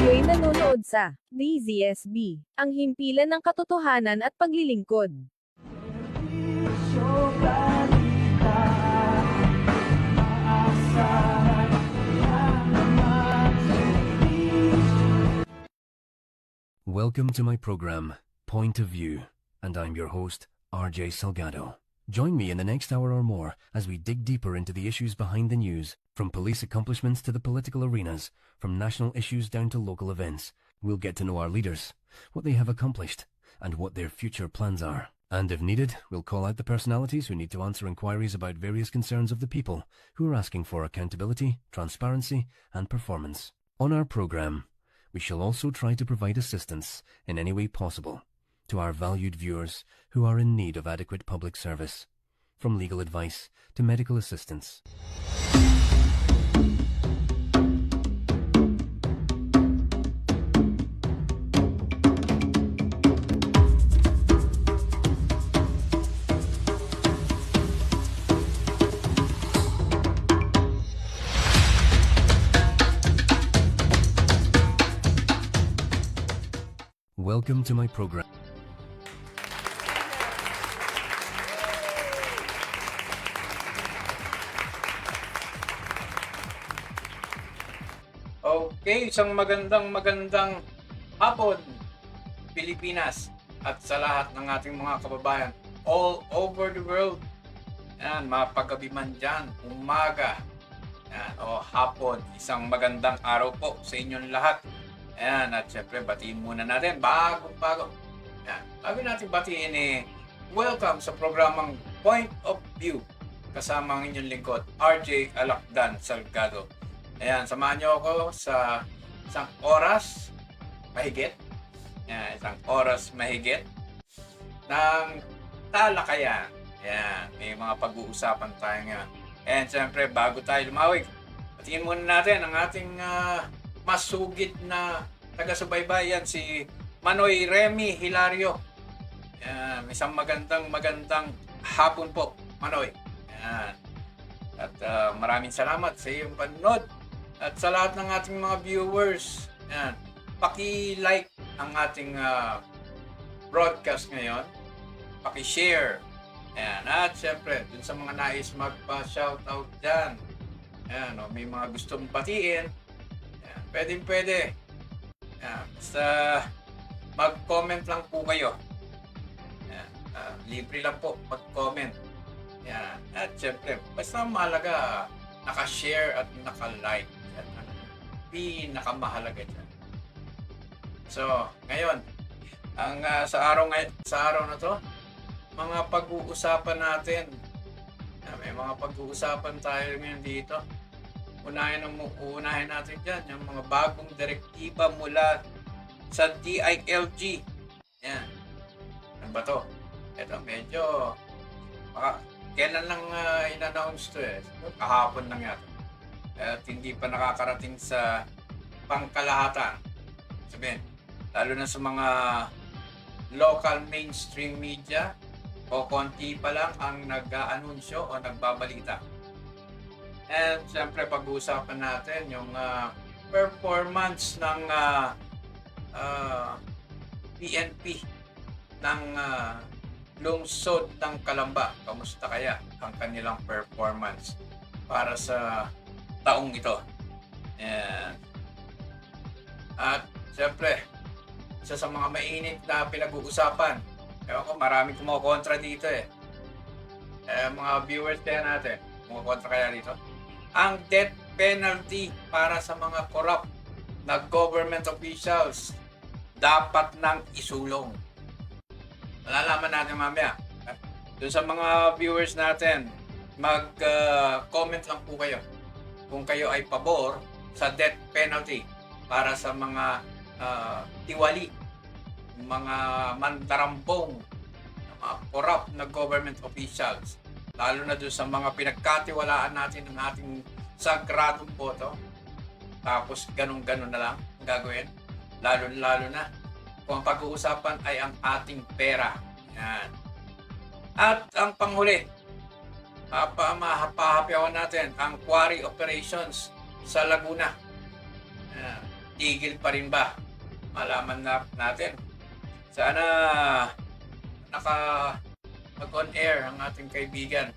Kayo'y nanonood sa DZSB, ang himpilan ng katotohanan at paglilingkod. Welcome to my program, Point of View, and I'm your host, RJ Salgado. Join me in the next hour or more as we dig deeper into the issues behind the news, from police accomplishments to the political arenas, from national issues down to local events. We'll get to know our leaders, what they have accomplished, and what their future plans are. And if needed, we'll call out the personalities who need to answer inquiries about various concerns of the people who are asking for accountability, transparency, and performance. On our program, we shall also try to provide assistance in any way possible to our valued viewers who are in need of adequate public service, from legal advice to medical assistance. Welcome to my program. Okay, isang magandang hapon, Pilipinas, at sa lahat ng ating mga kababayan all over the world. Yan, mapagabi man dyan, umaga, yan, o hapon, isang magandang araw po sa inyong lahat. Ayan, at syempre batiin muna natin, bago. Yan, bago natin batiin welcome sa programang Point of View. Kasama ang inyong lingkod, RJ Alakdan Salgado. Ayan, samahan niyo ako sa isang oras mahigit. Ayan, isang oras mahigit ng talakayan. Ayan, may mga pag-uusapan tayo ngayon. And syempre, bago tayo lumawig, batiin muna natin ang ating masugid na taga-subaybayan, si Manoy Remy Hilario. Ayan, isang magandang hapon po, Manoy. Ayan. At maraming salamat sa iyong panonood. At sa lahat ng ating mga viewers, ayan, paki-like ang ating broadcast ngayon. Paki-share. Ayan. At syempre, dun sa mga nais magpa-shoutout dyan. Ayan, may mga gustong batiin. Pwede. Yan. Basta mag-comment lang po kayo. Yan. Libre lang po mag-comment. Yan. At syempre, basta mahalaga naka-share at naka-like. Yan ang pinakamahalaga dyan. So, ngayon, ang sa araw na to, mga pag-uusapan natin. Yan, may mga pag-uusapan tayo ngayon dito. Uunahin natin dyan yung mga bagong direktiba mula sa DILG. Yan. Ano ba to? Ito, medyo kailan lang in-announce to kahapon lang yata. At hindi pa nakakarating sa pangkalahatan. Sabihin, lalo na sa mga local mainstream media, o konti pa lang ang nag-aanunsyo o nagbabalita. And siyempre pag-uusapan natin yung performance ng PNP ng lungsod ng Calamba. Kamusta kaya ang kanilang performance para sa taong ito? And, at siyempre, isa sa mga mainit na pinag-uusapan, ewan ko, maraming kumukontra dito mga viewers kaya natin, kumukontra kaya dito, ang death penalty para sa mga corrupt na government officials dapat nang isulong. Malalaman natin mamaya. Doon sa mga viewers natin, mag-comment lang po kayo kung kayo ay pabor sa death penalty para sa mga tiwali, mga mandarambong, mga corrupt na government officials. Lalo na doon sa mga pinagkatiwalaan natin ng ating sagradong boto. Tapos ganun-ganun na lang ang gagawin. Lalo na kung ang pag-uusapan ay ang ating pera. Yan. At ang panghuli, mahapahapyawan natin ang quarry operations sa Laguna. tigil pa rin ba? Malaman natin. Sana naka mag-on air ang ating kaibigan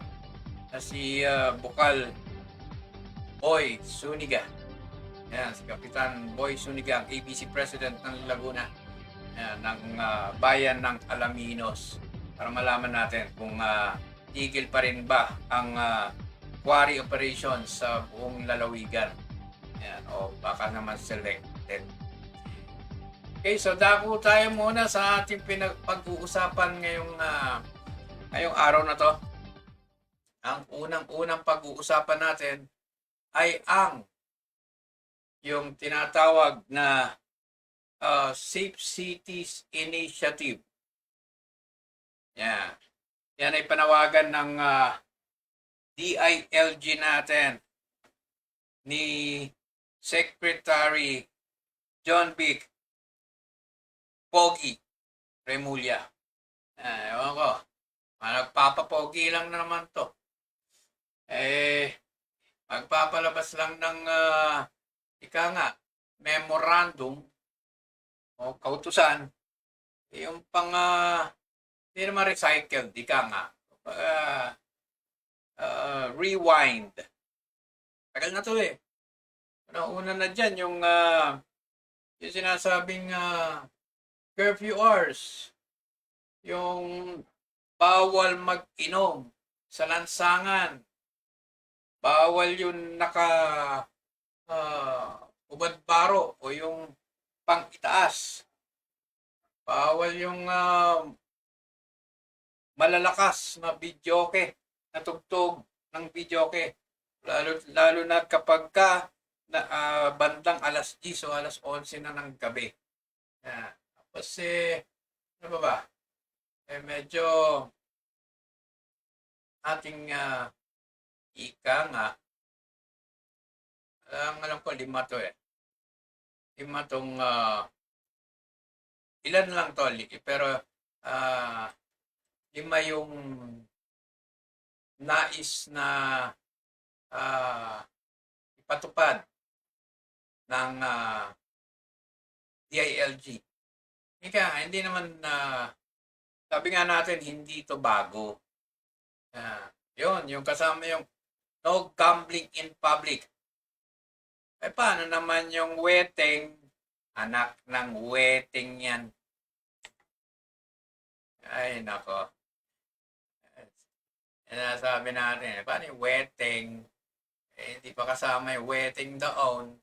na si Bukal Boy Suniga. Yan, si Kapitan Boy Suniga, ang ABC President ng Laguna. Yan, ng bayan ng Alaminos. Para malaman natin kung tigil pa rin ba ang quarry operations sa buong lalawigan. Yan, o baka naman selected. Okay, so dako tayo muna sa ating pag-uusapan ngayong araw na to. Ang unang-unang pag-uusapan natin ay yung tinatawag na Safe Cities Initiative. Yan. Yan ay panawagan ng DILG natin ni Secretary John Vic Pogi Remulla. Ewan ko. Nagpapapogi lang na naman to. Magpapalabas lang ng memorandum o kautusan. Yung pang hindi naman recycled, rewind. Tagal na to eh. Una na dyan yung sinasabing curfew hours, yung bawal mag-inom sa lansangan, bawal yung ubad-baro o yung pang-itaas, bawal yung malalakas na videoke, na tugtog ng videoke, lalo na kapag bandang alas 10 o alas 11 na ng gabi. Kasi, ano ba? Medyo ating ika nga, alam ko, 5 to eh. 5 tong, ilan lang to, pero 5 yung nais na ipatupad ng DILG. Hindi naman sabi nga natin, hindi ito bago. Yun, yung kasama yung no gambling in public. Paano naman yung wedding? Anak ng wedding yan. Ay, nako. Sabi natin, paano yung wedding? Hindi pa kasama yung wedding doon.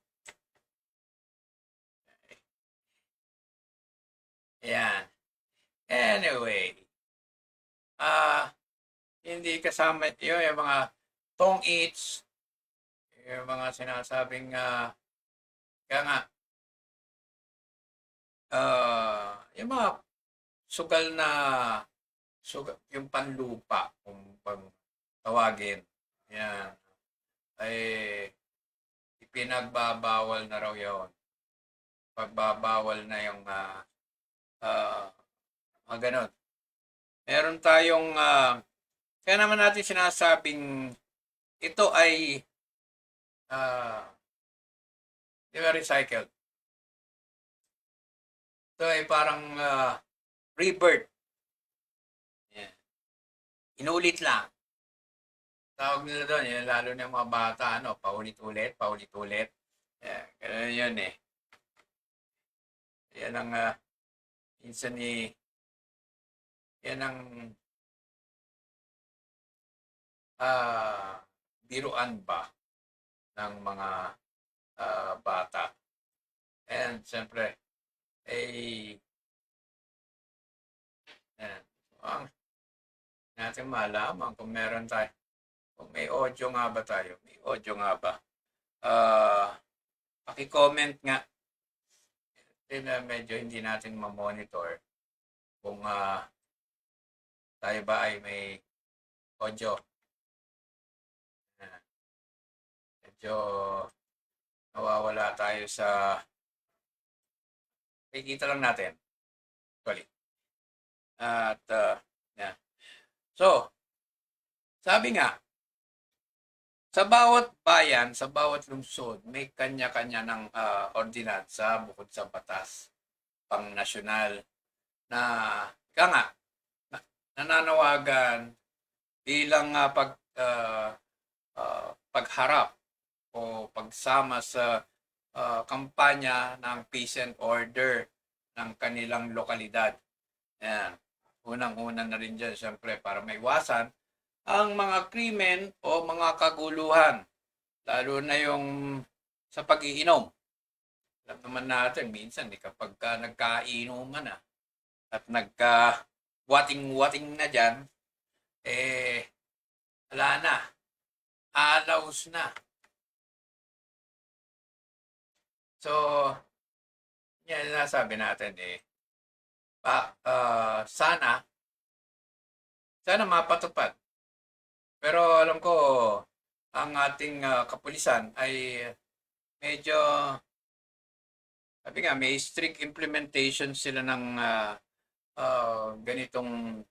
Yan. Anyway, hindi kasama yun, yung mga tong eats, yung mga sinasabing yung mga sugal na yung panlupa kung tawagin, yan, ay ipinagbabawal na raw yun. Pagbabawal na yung ganon. Meron tayong kaya naman natin sinasabing ito ay di ba recycled? Ito ay parang rebirth. Yeah. Inulit lang. Tawag nila doon, lalo na yung mga bata, paulit-ulit. Yeah, ganun yun eh. Yan ang minsan yan ang biruan ba ng mga bata. And siyempre, natin malaman kung meron tayo. Kung may audio nga ba tayo? May audio nga ba? Paki-comment nga. Medyo hindi natin ma-monitor kung tayo ba ay may audio. Medyo nawawala tayo sa kikita lang natin. Actually. At yeah. So, sabi nga, Sa bawat bayan, sa bawat lungsod, may kanya-kanya ng ordinansa bukod sa batas pang-nasyonal na ika nga, nananawagan bilang pagharap o pagsama sa kampanya ng peace and order ng kanilang lokalidad. Yan. Unang-una na rin dyan, siyempre, para maiwasan ang mga krimen o mga kaguluhan. Lalo na yung sa pag-iinom. Alam naman natin, minsan, kapag nagkainuman na at nagka-wating-wating na dyan, wala na. Alaws na. So, yan nasabi natin sana mapatupad. Pero alam ko ang ating kapulisan ay medyo sabi nga may strict implementation sila ng ganitong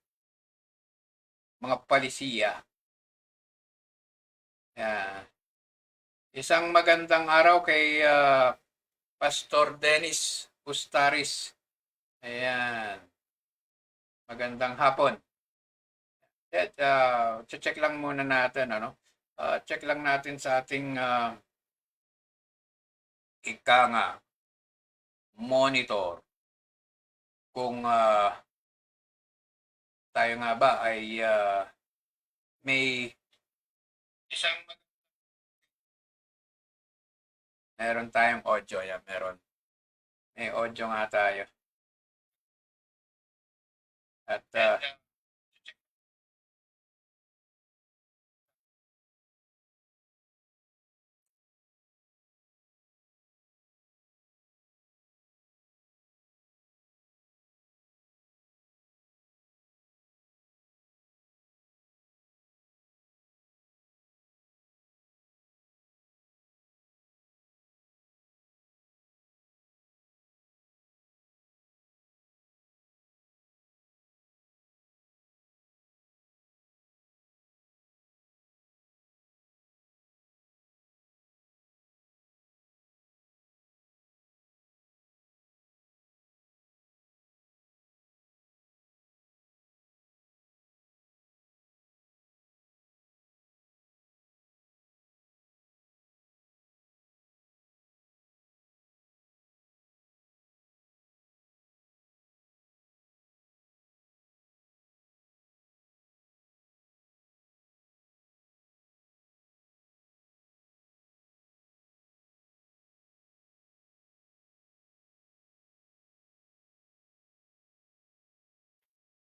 mga palisiya. Isang magandang araw kay Pastor Dennis Pustaris. Ayan. Magandang hapon. Check lang muna natin, check lang natin sa ating monitor kung tayo nga ba ay may isang meron tayong audio. Yan, meron. May audio nga tayo. At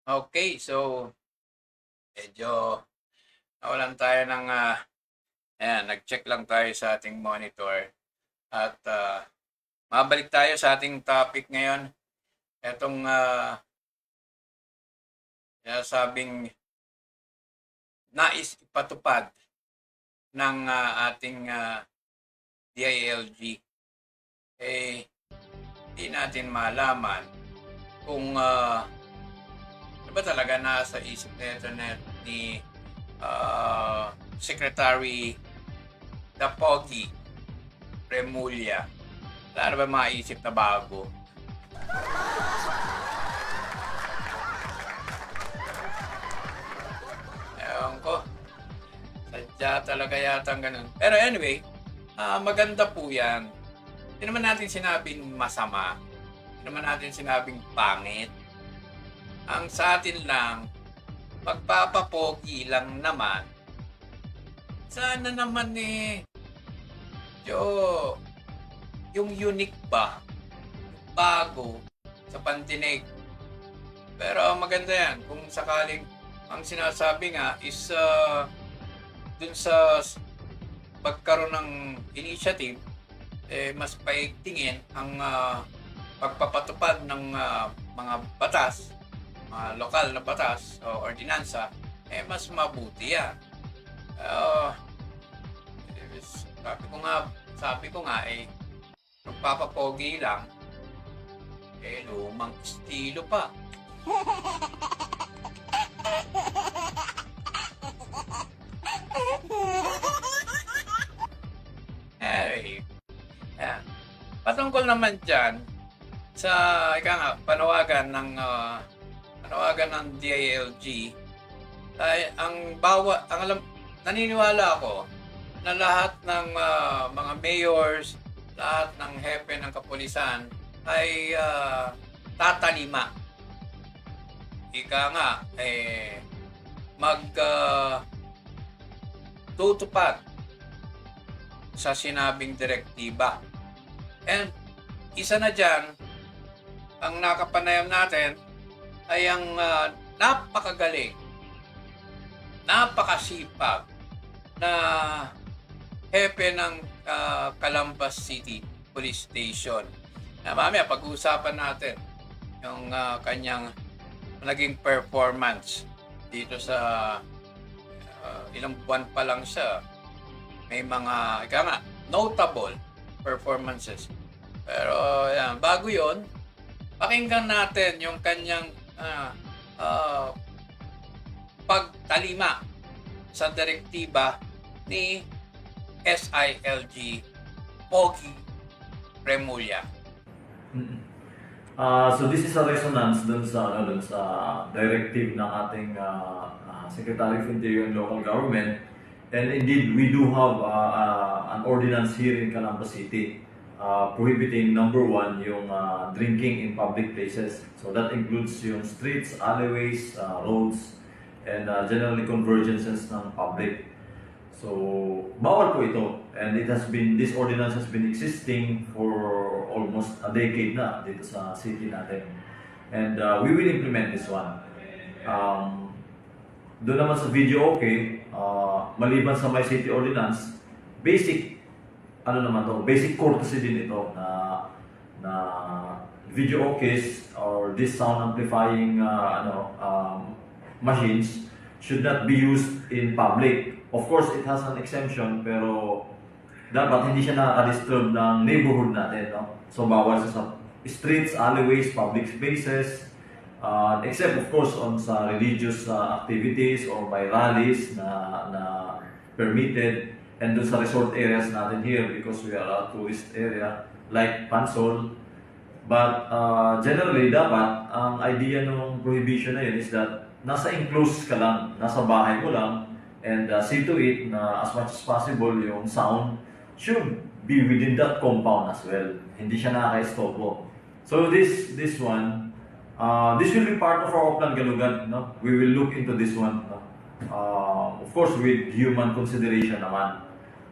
okay, so medyo nawalan tayo ng nag-check lang tayo sa ating monitor at mabalik tayo sa ating topic ngayon. Etong sabing nais ipatupad ng ating DILG. Hindi natin malaman kung ano ba talaga nasa isip nito ni Secretary Dapogi Remulla. Wala na ba maisip na bago? Ewan ko. Sadya talaga yata ganun. Pero anyway, maganda po yan. Hindi naman natin sinabing masama. Hindi naman natin sinabing pangit. Ang sa atin lang, magpapapogi lang naman. Sana naman yung unique ba, bago sa pandinig. Pero maganda yan. Kung sakaling ang sinasabi nga is dun sa pagkaroon ng initiative, mas paigtingin ang pagpapatupad ng mga batas, lokal na batas o ordinansa, mas mabuti yan. Sabi ko nga magpapapogi lang, lumang estilo pa. Patungkol naman dyan sa panawagan ng DILG ay naniniwala ako na lahat ng mga mayors, lahat ng hepe ng kapulisan ay tatalima. Tutupad sa sinabing direktiba. And isa na dyan, ang nakapanayam natin ay ang napakagaling, napakasipag na hepe ng Calambas City Police Station. Mamaya pag-uusapan natin yung kanyang naging performance dito sa ilang buwan pa lang siya. May mga notable performances. Pero yan, bago yon, pakinggan natin yung kanyang pagtalima sa direktiba ni SILG Pogi Remulla. So this is a resonance dun sa directive ng ating Secretary of Interior and Local Government. And indeed, we do have an ordinance here in Calambas City prohibiting, number one, yung drinking in public places. So that includes yung streets, alleyways, roads, and generally convergences ng public. So, bawal po ito. And this ordinance has been existing for almost a decade na dito sa city natin. And we will implement this one. Doon naman sa video okay, maliban sa my city ordinance, basic courtesy din ito na video okays or this sound amplifying machines should not be used in public. Of course, it has an exemption, pero dapat hindi siya nakaka-disturb ng neighborhood natin. No? So, bawal sa streets, alleyways, public spaces, except of course on sa religious activities or by rallies na permitted, and dun sa resort areas natin here because we are a tourist area like Pansol. But generally, dapat ang idea ng prohibition na yun is that nasa enclosed ka lang, nasa bahay mo lang, and see to it na as much as possible yung sound should be within that compound as well. Hindi siya nakaka-estopo. So this one, this will be part of our Oplan Galugad. No? We will look into this one. No? Of course, with human consideration naman.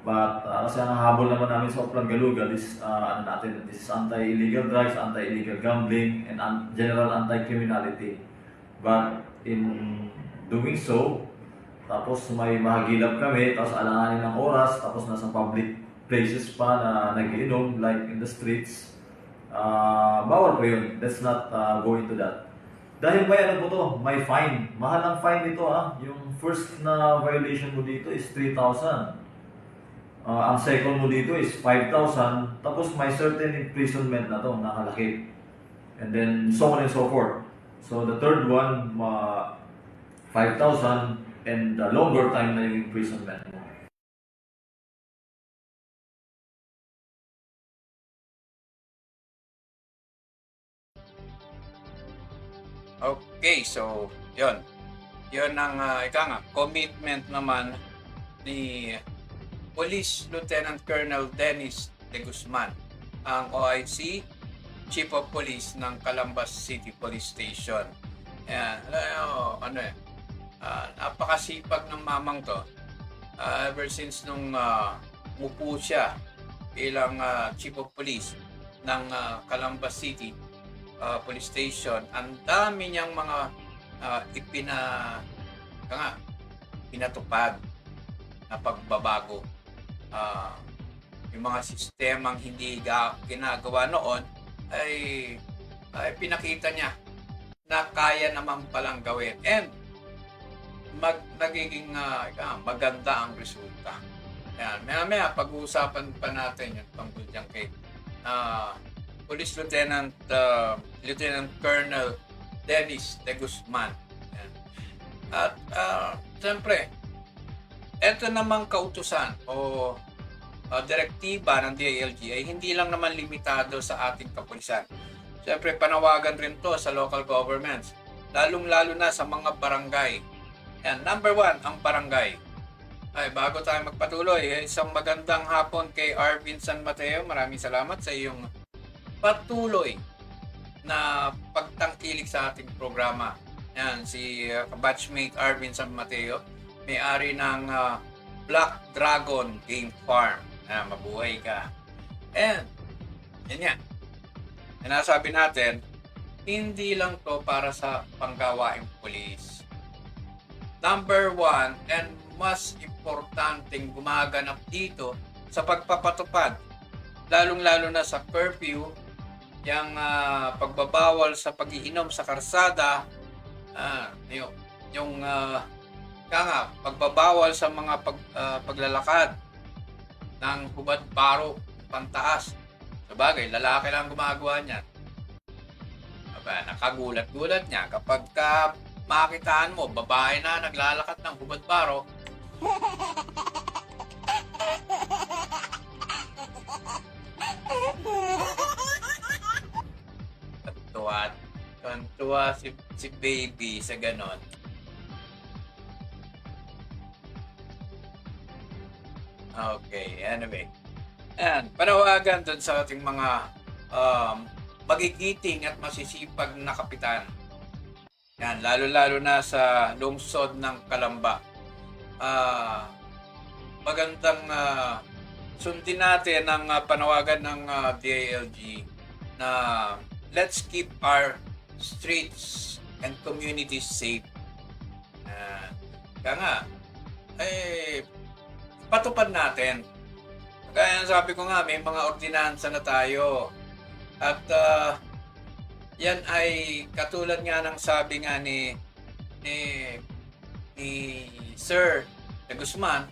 But kasi ang habol naman namin sa Oplan Galugad is, this is anti-illegal drugs, anti-illegal gambling, and general anti-criminality. But in doing so, tapos may mahagilap kami, tapos alanganin ng oras, tapos nasa public places pa na nag-iinom, like in the streets, bawal po yun. Let's not go into that. Dahil may ano po to, may fine. Mahal ang fine nito Yung first na violation mo dito is 3,000. Ang second mo dito is 5,000. Tapos may certain imprisonment na to, nakalakip. And then so on and so forth. So the third one, 5,000 and longer time na yung imprisonment mo. Okay, so yun ang commitment naman ni Police Lieutenant Colonel Dennis De Guzman, ang OIC Chief of Police ng Calambas City Police Station. Ayan, napakasipag ng mamang to. Ever since nung mupo siya bilang Chief of Police ng Calambas City Police Station, ang dami niyang mga pinatupad na pagbabago. Yung mga sistemang hindi ginagawa noon ay pinakita niya na kaya naman palang gawin, and nagiging maganda ang resulta. Yan, maya pag-uusapan pa natin yung tungkol dyan kay Police Lieutenant Colonel Dennis De Guzman. Yan. At siyempre, eto namang kautusan o direktiba ng DILG ay hindi lang naman limitado sa ating kapulisan. Siyempre, panawagan rin to sa local governments, lalong-lalo na sa mga barangay. Yan, number 1, ang barangay. Ay, bago tayo magpatuloy, isang magandang hapon kay Arvin San Mateo. Maraming salamat sa iyong patuloy na pagtangkilik sa ating programa. Yan, si batchmate Arvin San Mateo, may-ari ng Black Dragon Game Farm. Mabuhay ka. And, yan nga. Sinasabi natin, hindi lang to para sa panggawaing pulis. Number 1, and mas importanteng gumaganap dito sa pagpapatupad, lalong-lalo na sa curfew, yung pagbabawal sa pag-iinom sa karsada, pagbabawal sa mga paglalakad ng hubad baro pantaas. Sabagay, lalaki lang gumagawa niyan. Nakagulat-gulat niya kapag makitaan mo, babae na naglalakad ng hubad baro. Tuwa si baby sa ganon. Okay, anyway. Ayan, panawagan dun sa ating mga magigiting at masisipag na kapitan. Yan, lalo-lalo na sa lungsod ng Calamba. Magandang sundin natin ang panawagan ng DILG na let's keep our streets and communities safe. Kaya nga, patupad natin. Kaya sabi ko nga, may mga ordinansa na tayo. At yan ay katulad nga ng sabi nga ni Sir de Guzman,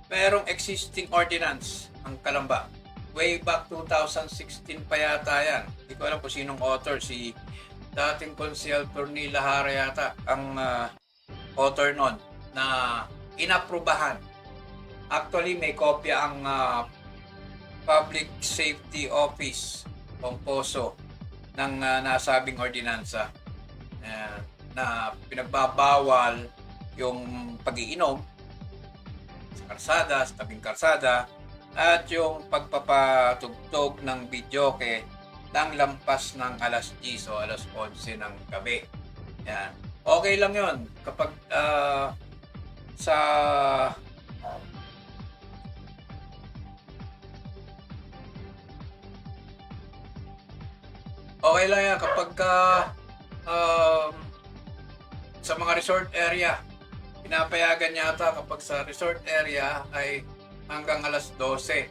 mayroong existing ordinance ang Calamba. Way back 2016 pa yata yan. Hindi ko alam kung sinong author. Si dating Konsehal Tornila Hara yata ang author nun na inaprubahan. Actually, may kopya ang Public Safety Office Pomposo ng nasabing ordinansa na pinagbabawal yung pag-iinom sa karsada, sa tabing karsada, at yung pagpapatugtog ng videoke ng lampas ng alas 10 o alas 11 ng gabi. Yan. Okay lang yun kapag sa okay lang yan kapag sa mga resort area, pinapayagan yata kapag sa resort area ay hanggang alas 12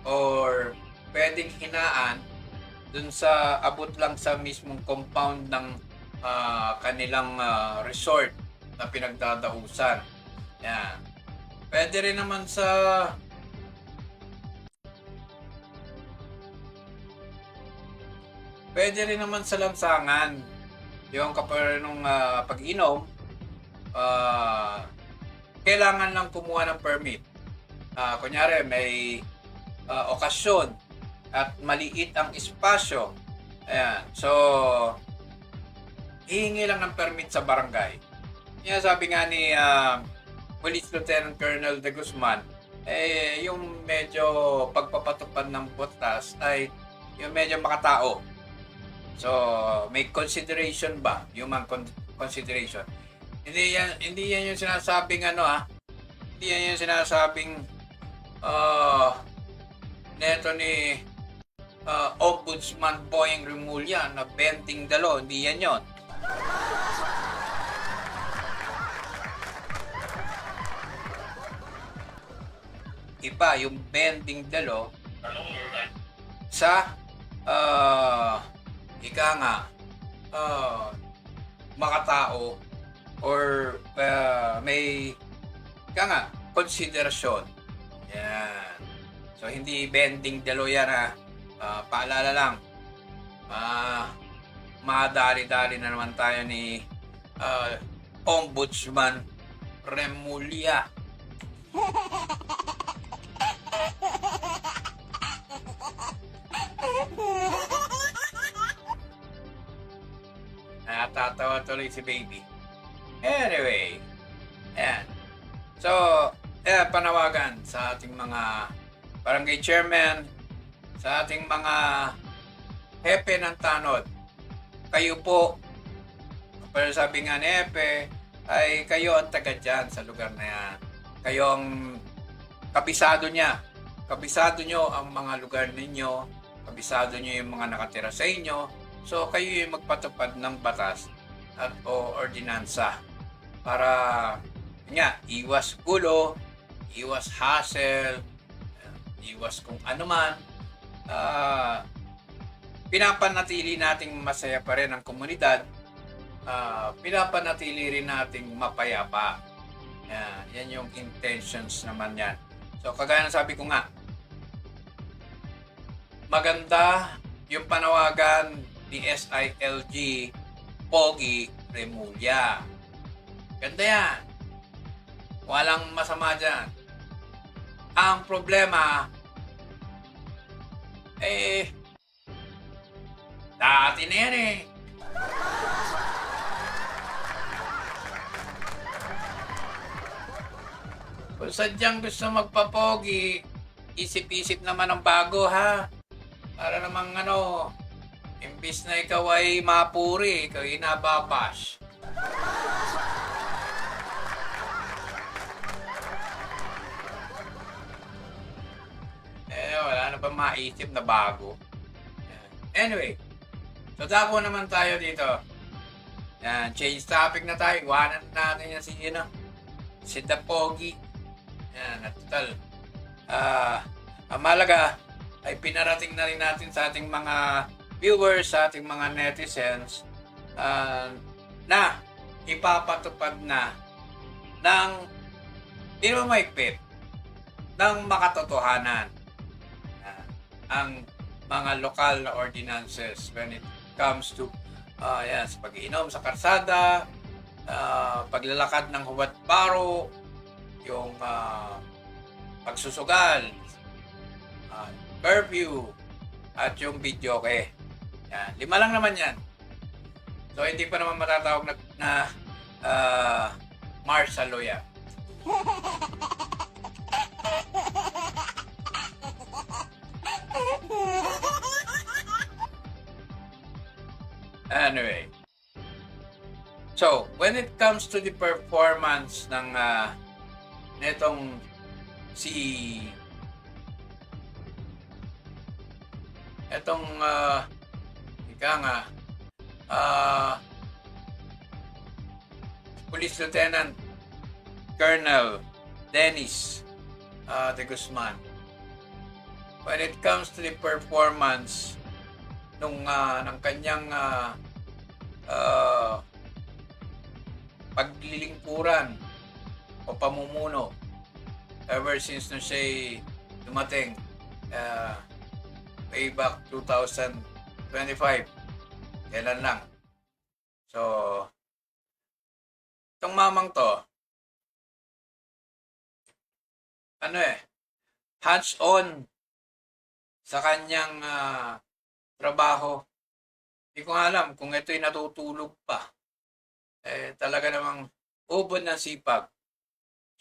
or pwedeng hinaan dun sa abot lang sa mismong compound ng kanilang resort na pinagdadahusan. Yan. Pwede rin naman sa lansangan. Yung kapag nung pag-inom, kailangan lang kumuha ng permit. Kunyari may okasyon at maliit ang espasyo. Ayan. So, hihingi lang ng permit sa barangay. Yan sabi nga ni Police Lieutenant Colonel de Guzman, yung medyo pagpapatupad ng batas ay yung medyo makatao. So, may consideration ba? Human consideration. Hindi yan yung sinasabing hindi yan yung sinasabing neto ni Ombudsman Boyeng Remulla na bending the law. Hindi yan yun. Iba yung bending the law sa makatao or may konsiderasyon. Yan. So, hindi bending the law yan paalala lang. Madali-dali na naman tayo ni Ombudsman Remulla. Natatawa tuloy si baby. Anyway, ayan. So, panawagan sa ating mga barangay chairman, sa ating mga hepe ng tanod. Kayo po, pero sabi nga ni hepe, ay kayo ang taga dyan sa lugar na yan. Kayo ang kabisado niya. Kabisado nyo ang mga lugar ninyo. Kabisado nyo yung mga nakatira sa inyo. So, kayo yung magpatupad ng batas at o ordinansa para nga, iwas gulo, iwas hassle, iwas kung ano man. Pinapanatili nating masaya pa rin ang komunidad. Pinapanatili rin nating mapayapa. Yan yung intentions naman yan. So, kagaya ng sabi ko nga, maganda yung panawagan ni SILG Pogi Remulla. Ganda yan. Walang masama dyan. Ang problema, dati na yan eh. Kung sadyang gusto magpapogi, isip-isip naman ng bago ha. Para namang imbis na ikaw ay mapuri, ikaw ay nababash. Wala na ba maisip na bago? Anyway, so dako naman tayo dito. Yan, change topic na tayo. Iwanan natin yan si The Pogi. Yan, at total. Ang malaga ay pinarating na rin natin sa ating mga viewers, sa ating mga netizens na ipapatupad na ng inumaigpit ng makatotohanan ang mga lokal na ordinances when it comes to sa pag-iinom sa karsada, paglalakad ng huwad baro, yung pagsusugal, curfew, at yung videoke. Yan. 5 lang naman yan. So, hindi pa naman matatawag na martial law yan. Anyway. So, when it comes to the performance ng netong Police Lieutenant Colonel Dennis de Guzman. When it comes to the performance ng kanyang paglilingkuran o pamumuno ever since nung siya dumating way back 2025. Kailan lang. So, itong mamang to, hands-on sa kanyang trabaho. Hindi ko alam kung ito'y natutulog pa. Talaga namang ubod ng sipag.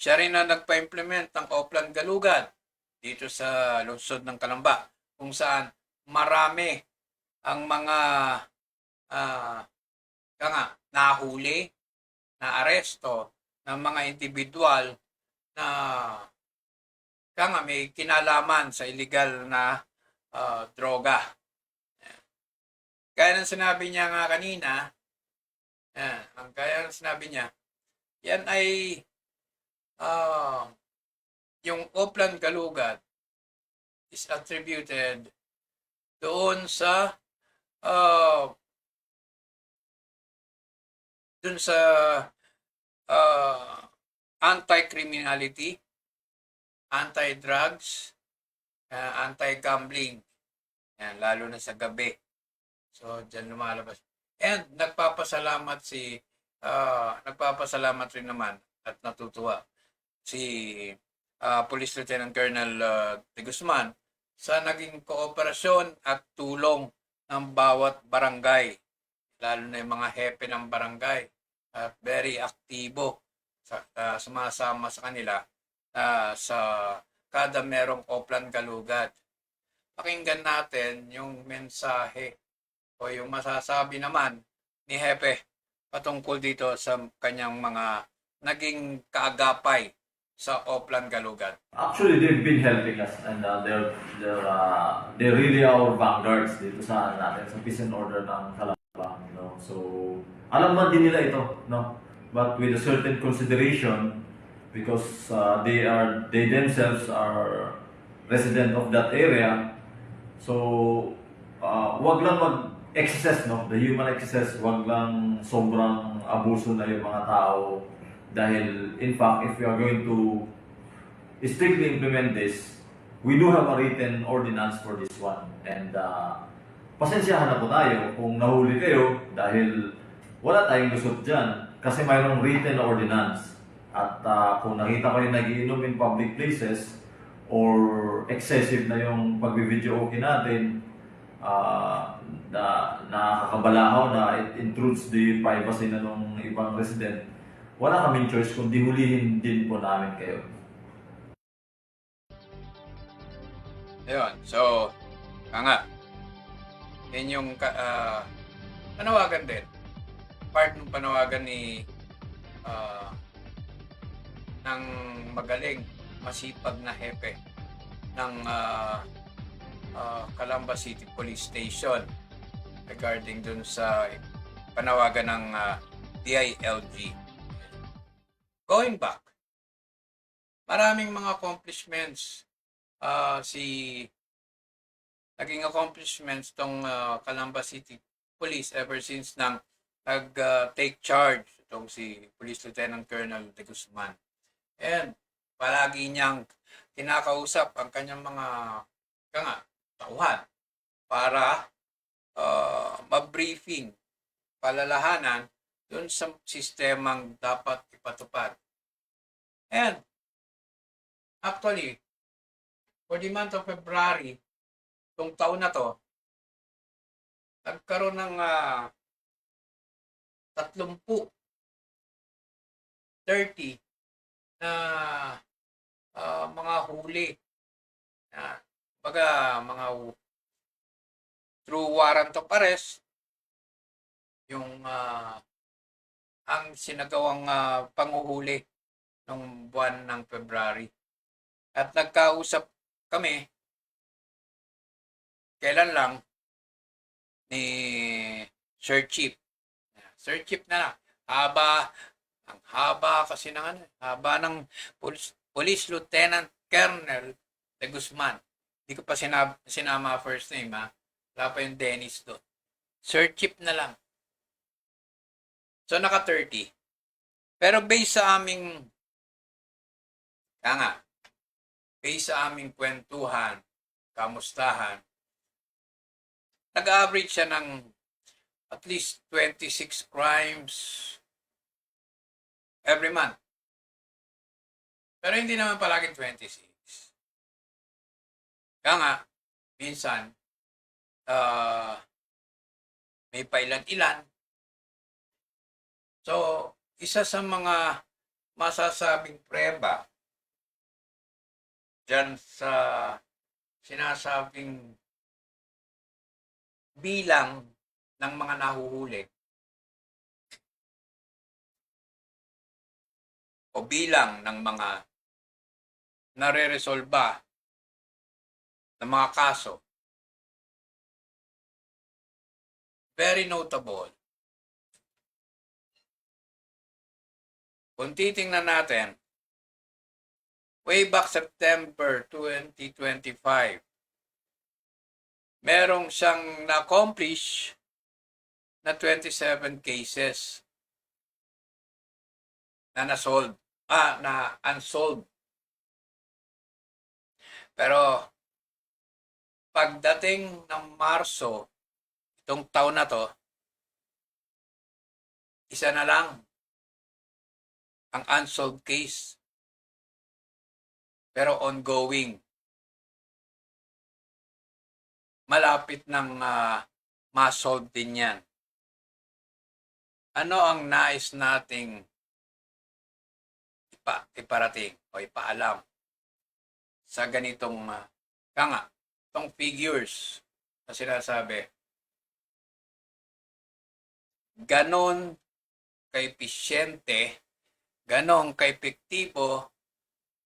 Siya rin na nagpa-implement ng Oplan Galugat dito sa lungsod ng Calamba, kung saan marami ang mga nahuli, na aresto ng mga individual na may kinalaman sa illegal na droga. Kaya nang sinabi niya nga kanina, yan ay yung Oplan Galugat is attributed doon sa anti-criminality, anti-drugs, anti-gambling. Yan, lalo na sa gabi. So, dyan lumalabas. And nagpapasalamat rin naman at natutuwa si Police Lieutenant Colonel de Guzman sa naging kooperasyon at tulong ng bawat barangay lalo na yung mga hepe ng barangay at very aktibo sumasama sa kanila sa kada merong Oplan Kalugad. Pakinggan natin yung mensahe o yung masasabi naman ni Hepe patungkol dito sa kanyang mga naging kaagapay sa Oplan Kalugad. Actually, they've been helping us and they're really our vanguards dito sa natin sa peace and order ng Calamba, you know. So, alam man din nila ito, no? But with a certain consideration because they themselves are resident of that area. So, wag lang mag-excess, no? The human excess, wag lang sobrang abuso na yung mga tao. Dahil, in fact, if we are going to strictly implement this, we do have a written ordinance for this one. And, pasensyahan na po tayo kung nahuli kayo dahil wala tayong lusot dyan kasi mayroong written ordinance. At kung nakita ko yung nagiinom in public places or excessive na yung pag-video okay natin, na nakakabalahaw na it intrudes the privacy na ng ibang resident, wala kaming choice kundi hulihin din po namin kayo. Ayun, so, nga, yan yung panawagan din. Part ng panawagan ni ng magaling, masipag na hepe ng Calamba City Police Station regarding dun sa panawagan ng DILG. Going back, maraming mga accomplishments naging accomplishments tong Calamba City Police ever since nang nag-take charge itong si Police Lieutenant Colonel De Guzman. And palagi niyang kinakausap ang kanyang mga tauhan para mabriefing, palalahanan dun sa sistemang dapat ipatupad. And actually, for the month of February, itong taon na to, nagkaroon ng 30 na mga huli na mga through warrant of arrest yung ang sinagawang panguhuli ng buwan ng February. At nagkausap kami kailan lang ni Sir Chief. Sir Chief na lang. Ang haba kasi haba ng Police Lieutenant Colonel De Guzman. Hindi ko pa sinama first name, ha. Wala pa yung Dennis doon. Sir Chief na lang. So, naka 30. Pero based sa aming kwentuhan, kamustahan, nag-average siya ng at least 26 crimes every month. Pero hindi naman palaging 26. Minsan, may pailan-ilan. So, isa sa mga masasabing preba dyan sa sinasabing bilang ng mga nahuhuli o bilang ng mga nare-resolba ng mga kaso. Very notable. Kung titingnan natin, way back September 2025, merong siyang na-accomplish na 27 cases na unsolved. Pero pagdating ng Marso, itong taon na to, isa na lang ang unsolved case. Pero ongoing. Malapit ng ma-solve din yan. ano ang nais nating iparating o ipaalam sa ganitong itong figures na sinasabi. Ganon ka-episyente, ganon ka-epektibo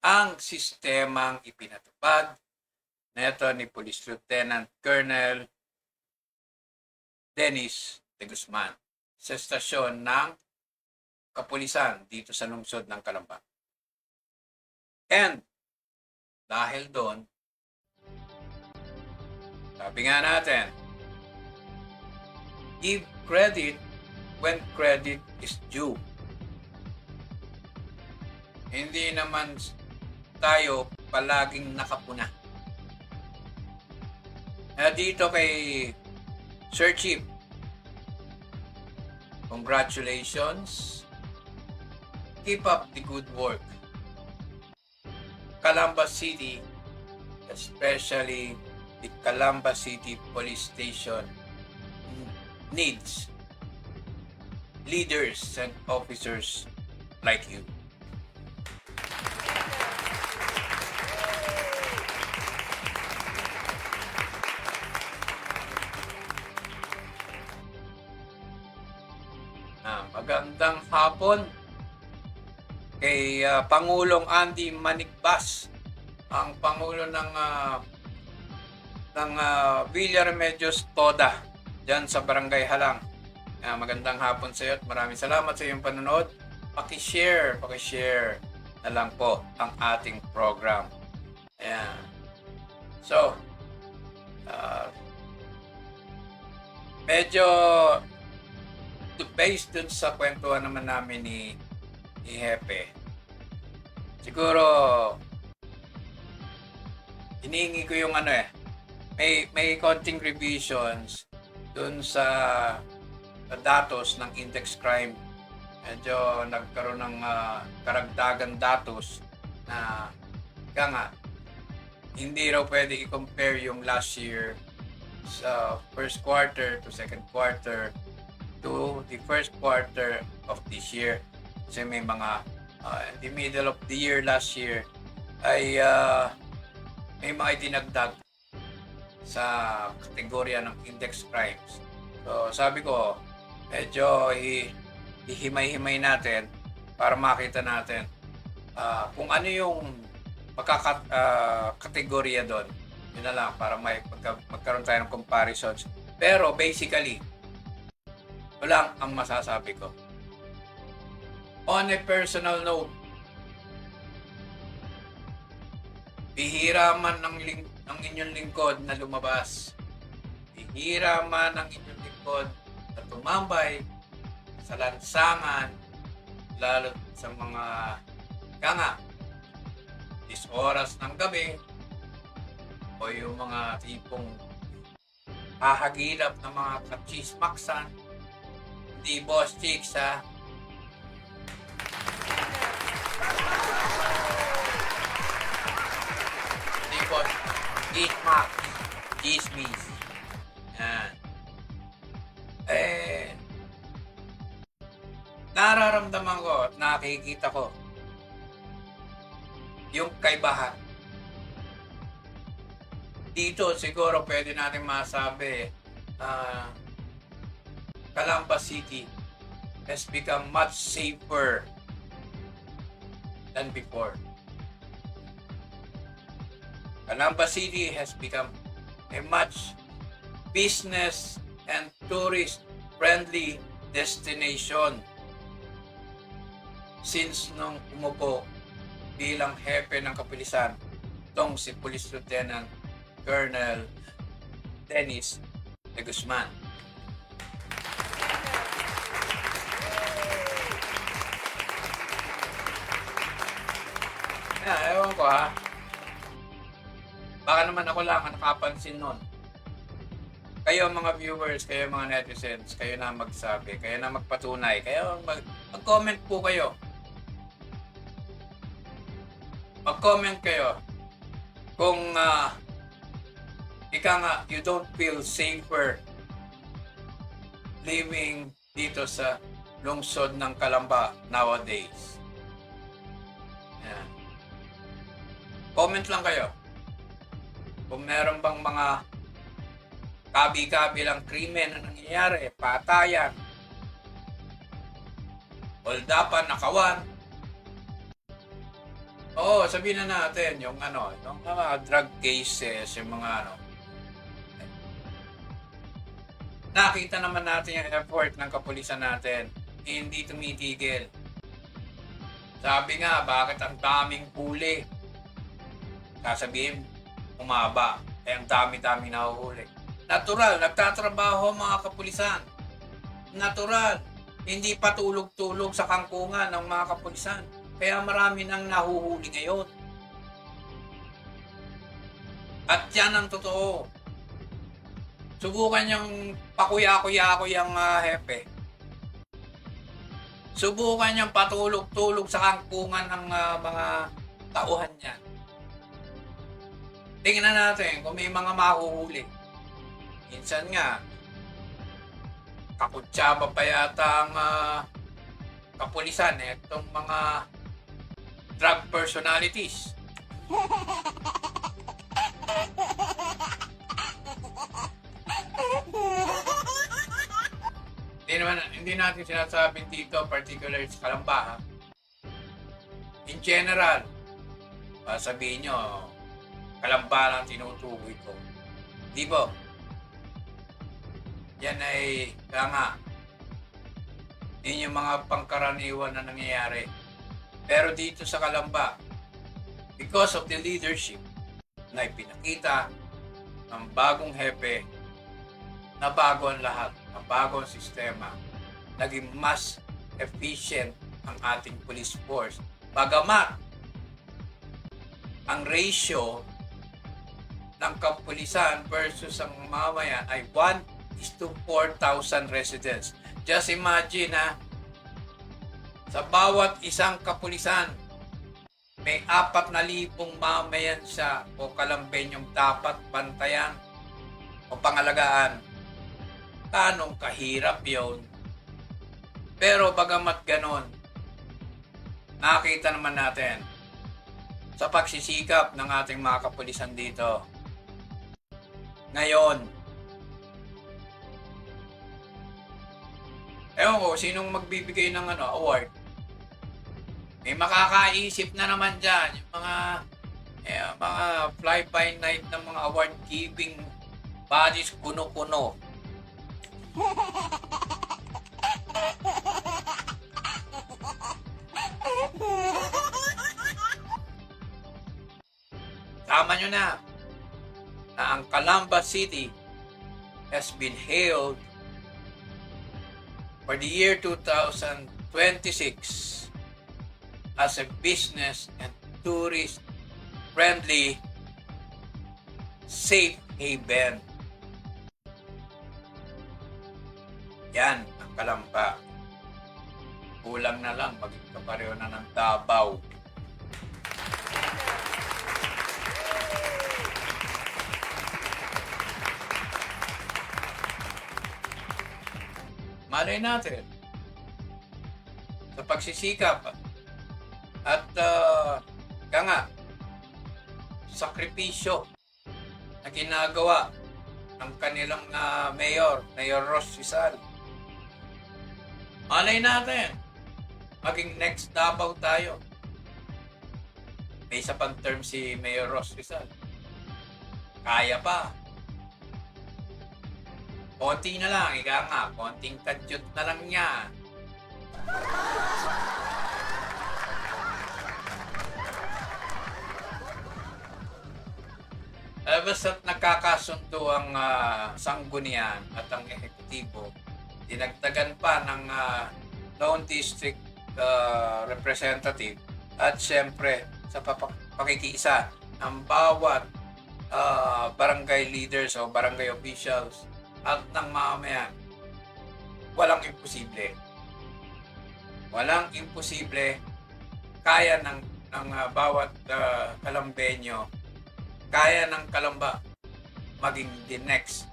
ang sistemang ipinatupad neto ni Police Lieutenant Colonel Dennis de Guzman sa estasyon ng kapulisan dito sa lungsod ng Calamba. And dahil doon, sabi nga natin, give credit when credit is due. Hindi naman tayo palaging nakapuna. Dito kay Sir Chief, congratulations. Keep up the good work. Calamba City, especially the Calamba City Police Station, needs leaders and officers like you. Magandang hapon kay Pangulong Andy Manigbas, ang Pangulo ng Villarmedios Toda dyan sa Barangay Halang. Magandang hapon sa iyo at maraming salamat sa iyong panonood. Paki-share na lang po ang ating program. Ayan. So, medyo based dun sa kwentuhan naman namin ni Hepe, siguro hinihingi ko yung may konting revisions dun sa datos ng index crime. Medyo nagkaroon ng karagdagan datos na hindi raw pwede i-compare yung last year sa first quarter to second quarter to the first quarter of this year. Kasi may mga in the middle of the year last year ay may mga itinagdag sa kategorya ng index crimes. So sabi ko, medyo ihimay-himay natin para makita natin kung ano yung kategorya doon. Yun na lang para magkaroon tayo ng comparisons. Pero basically, wala ang masasabi ko. On a personal note, bihira man ng inyong lingkod na lumabas. Bihira man ng inyong lingkod na tumambay sa lansangan, lalo sa mga oras ng gabi o yung mga tipong hahagilap ng mga kachismaksan. Di Boss Chicks, ha? Di Boss Chismak, Chismis. Yan. Nararamdaman ko at nakikita ko yung kaibahan. Dito siguro pwede natin masabi Calamba City has become much safer than before. Calamba City has become a much business and tourist-friendly destination since nung umupo bilang hepe ng kapulisan itong si Police Lieutenant Colonel Dennis de Guzman. Ewan ko ha. Baka naman ako lang ang nakapansin nun. Kayo mga viewers, kayo mga netizens, kayo na magsabi, kayo na magpatunay, kayo mag-comment po kayo. Mag-comment kayo kung you don't feel safer living dito sa lungsod ng Calamba nowadays. Yan. Comment lang kayo. Kung meron bang mga kabi-kabilang krimen na nangyayari, patayan, holdapan, nakawan. Oo, sabihin na natin yung yung mga drug cases, yung mga nakita naman natin yung effort ng kapulisan natin. Hindi tumitigil. Sabi nga, bakit ang daming huli? Sasabihin, umaba. Eh, ang dami-dami nahuhuli. Natural, nagtatrabaho ang mga kapulisan. Natural. Hindi patulog-tulog sa kangkungan ng mga kapulisan. Kaya marami nang nahuhuli ngayon. At yan ang totoo. Subukan yung pakuya-kuya-kuy ang hepe. Subukan yung patulog-tulog sa kangkungan ng mga tauhan niya. Tingnan natin kung may mga mahuhuli. Minsan nga, kakutsaba pa yata ang kapulisan, itong mga drug personalities. Hindi natin sinasabing dito, particular sa Calamba. In general, sabihin nyo, Calamba lang tinutukoy ko. Di ba? Yan ay, kaya nga, yun yung mga pangkaraniwan na nangyayari. Pero dito sa Calamba, because of the leadership na ipinakita ng bagong hepe, nabago ang lahat, nabago ang sistema, naging mas efficient ang ating police force. Bagamat ang ratio ng kapulisan versus ang mamayan ay 1:4,000 residents. Just imagine sa bawat isang kapulisan, may 4,000 mamayan siya o kalambenyong dapat bantayan o pangalagaan. Tanong kahirap yon. Pero bagamat ganon, nakita naman natin sa pagsisikap ng ating mga kapulisan dito. Ngayon, ewan ko, sinong magbibigay ng award? May makakaisip na naman dyan, yung mga fly-by-night ng mga award-giving bodies, kuno-kuno. Tama nyo na ang Calamba City has been hailed for the year 2026 as a business and tourist-friendly safe haven. Yan ang Calamba. Kulang na lang, maging kapareho na ng Davao. Malay natin sa pagsisikap at sakripisyo na ginagawa ng kanilang Mayor Ross Rizal. Malay natin maging next Davao tayo. May isa pang term si Mayor Ross Rizal. Kaya pa. Konti na lang, konting kadyot na lang niya. Basta't nagkakasundo ang sanggunian at ang ehekutibo, dinagdagan pa ng Lone District Representative at siyempre sa pakikiisa ng bawat barangay leaders o barangay officials at ng mamamayan. Walang imposible. Walang imposible. Kaya ng bawat Calambeño, kaya ng Calamba maging the next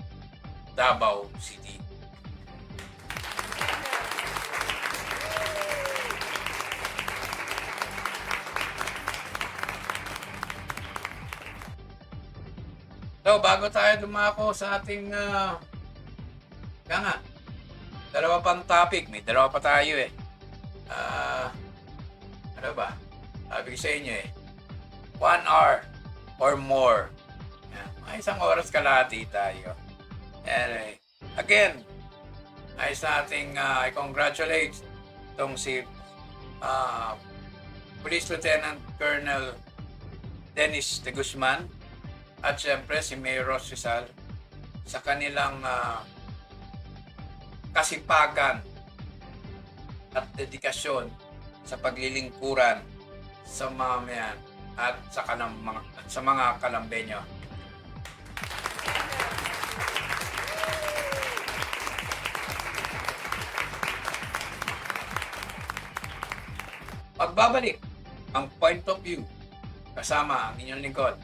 Davao City. So, bago tayo dumako sa ating kaya nga, dalawa pang topic. May dalawa pa tayo eh. Ano ba? Sabi ko sa inyo eh. 1 hour or more. Yan. May isang oras kalahati tayo. Anyway, again, nais nating I congratulate itong si Police Lieutenant Colonel Dennis de Guzman at syempre si Mayor Ross Rizal sa kanilang kasipagan at dedikasyon sa paglilingkuran sa mamamayan at sa mga Kalambenyo. Magbabalik ang Point of View kasama ang inyong lingkod,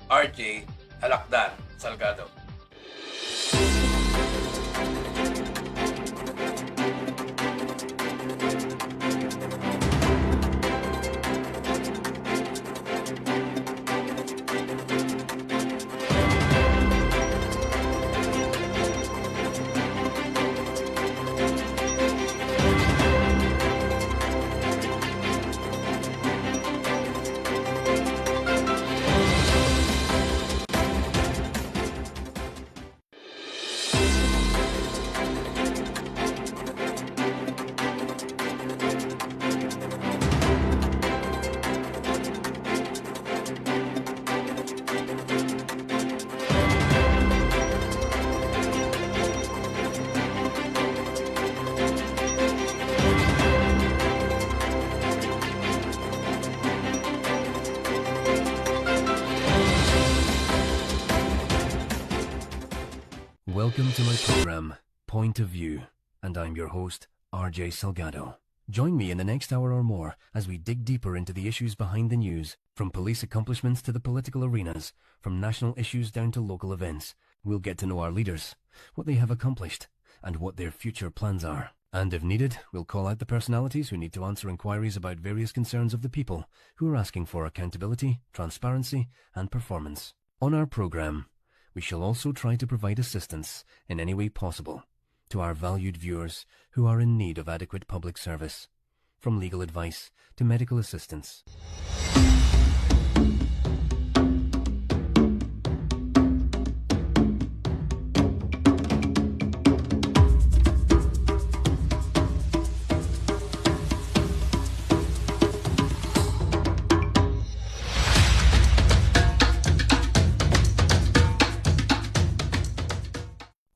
RJ Alakdan Salgado. Welcome to my program, Point of View, and I'm your host, RJ Salgado. Join me in the next hour or more as we dig deeper into the issues behind the news, from police accomplishments to the political arenas, from national issues down to local events. We'll get to know our leaders, what they have accomplished, and what their future plans are. And if needed, we'll call out the personalities who need to answer inquiries about various concerns of the people who are asking for accountability, transparency, and performance. On our program, we shall also try to provide assistance in any way possible to our valued viewers who are in need of adequate public service, from legal advice to medical assistance.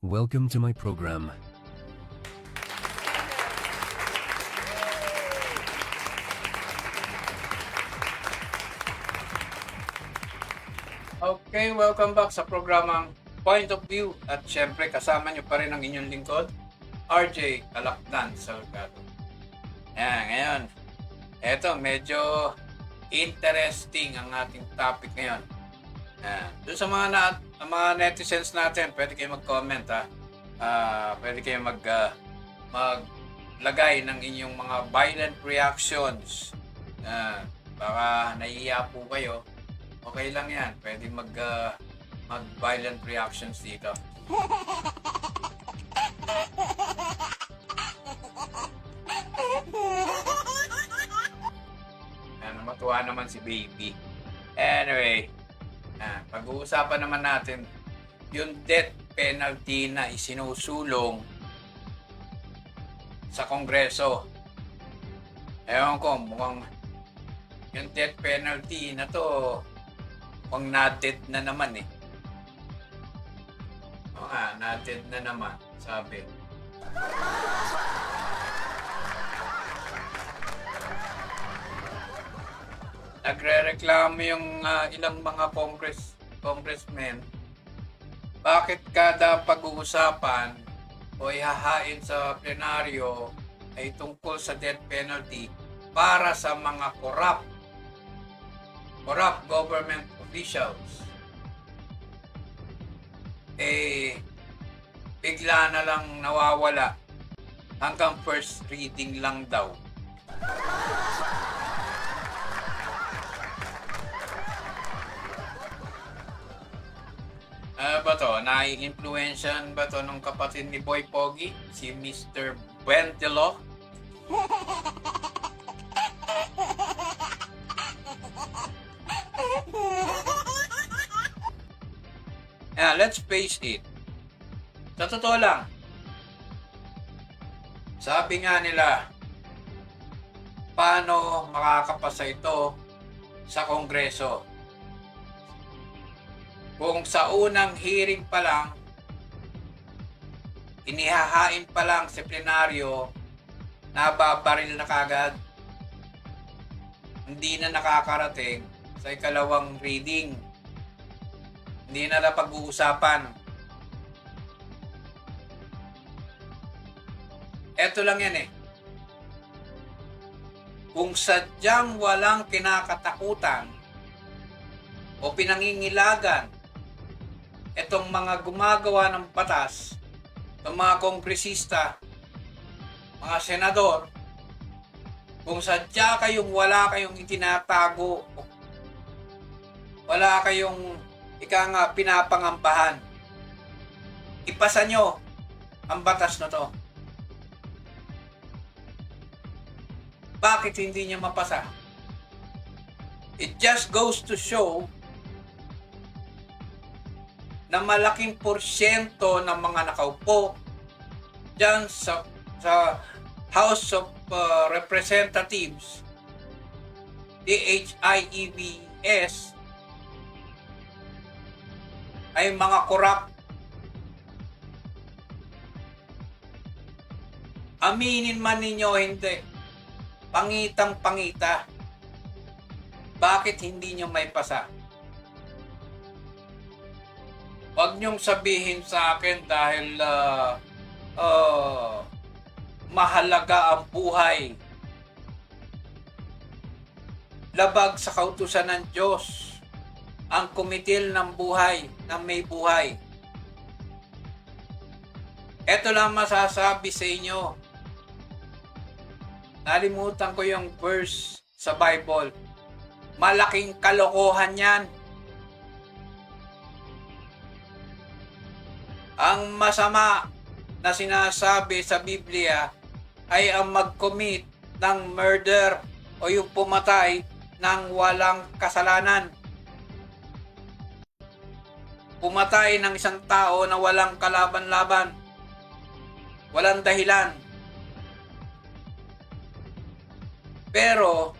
Welcome to my program. Okay, welcome back sa programang Point of View at syempre kasama nyo pa rin ang inyong lingkod, RJ Alakdan Salgado. Yan, ngayon, eto medyo interesting ang ating topic ngayon. Doon sa mga netizens natin, pwede kayo mag-comment ha. Pwede kayo maglagay ng inyong mga violent reactions. Baka nahihiya po kayo. Okay lang yan. Pwede mag-violent reactions dito. Matuwa naman si baby. Anyway, pag-uusapan naman natin yung death penalty na isinusulong sa Kongreso. Ewan ko, mukhang yung death penalty na to mukhang na-dead na naman eh. Na-dead na naman, sabi. Nagre-reklamo yung ilang mga congressmen, bakit kada pag-uusapan o ihahain sa plenaryo ay tungkol sa death penalty para sa mga corrupt government officials. Bigla na lang nawawala hanggang first reading lang daw. Ba to? Nai-influensyan ba to nung kapatid ni Boy Pogi? Si Mr. Buendelo? Let's face it. Sa totoo lang, sabi nga nila, paano makakapasa ito sa Kongreso? Kung sa unang hearing pa lang, inihahain pa lang sa plenaryo, nababaril na kagad. Hindi na nakakarating sa ikalawang reading. Hindi na napag-uusapan. Eto lang yan eh. Kung sadyang walang kinakatakutan o pinangingilagan etong mga gumagawa ng batas, ng mga kongresista, mga senador, kung sadya kayong wala kayong itinatago, wala kayong pinapangambahan, ipasa nyo ang batas na to. Bakit hindi niya mapasa? It just goes to show na malaking porsyento ng mga nakaupo dyan sa House of Representatives, DHIEVS, ay mga korap. Aminin man ninyo hindi, pangitang-pangita. Bakit hindi nyo may pasa? Huwag niyong sabihin sa akin dahil mahalaga ang buhay. Labag sa kautusan ng Diyos ang kumitil ng buhay, ng may buhay. Ito lang masasabi sa inyo. Nalimutan ko yung verse sa Bible. Malaking kalokohan yan. Ang masama na sinasabi sa Biblia ay ang mag-commit ng murder o yung pumatay ng walang kasalanan. Pumatay ng isang tao na walang kalaban-laban, walang dahilan. Pero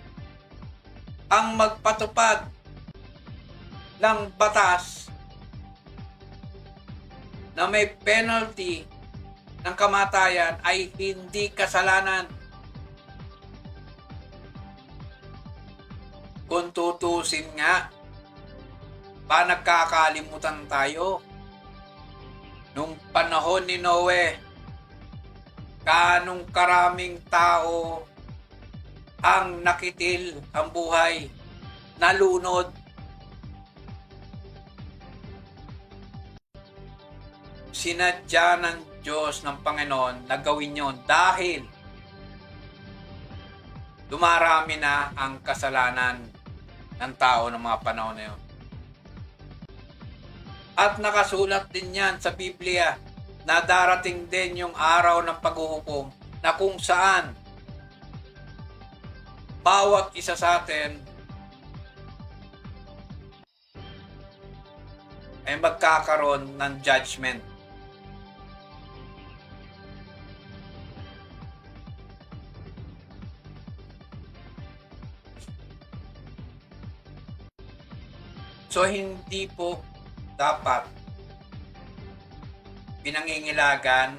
ang magpatupad ng batas na may penalty ng kamatayan ay hindi kasalanan. Kung tutusin nga, nagkakalimutan tayo. Nung panahon ni Noe, kanong karaming tao ang nakitil ang buhay, nalunod. Sinadya ng Diyos ng Panginoon na gawin yon dahil dumarami na ang kasalanan ng tao ng mga panahon na yun. At nakasulat din yan sa Biblia na darating din yung araw ng paghuhukom na kung saan bawat isa sa atin ay magkakaroon ng judgment. So hindi po dapat pinangingilagan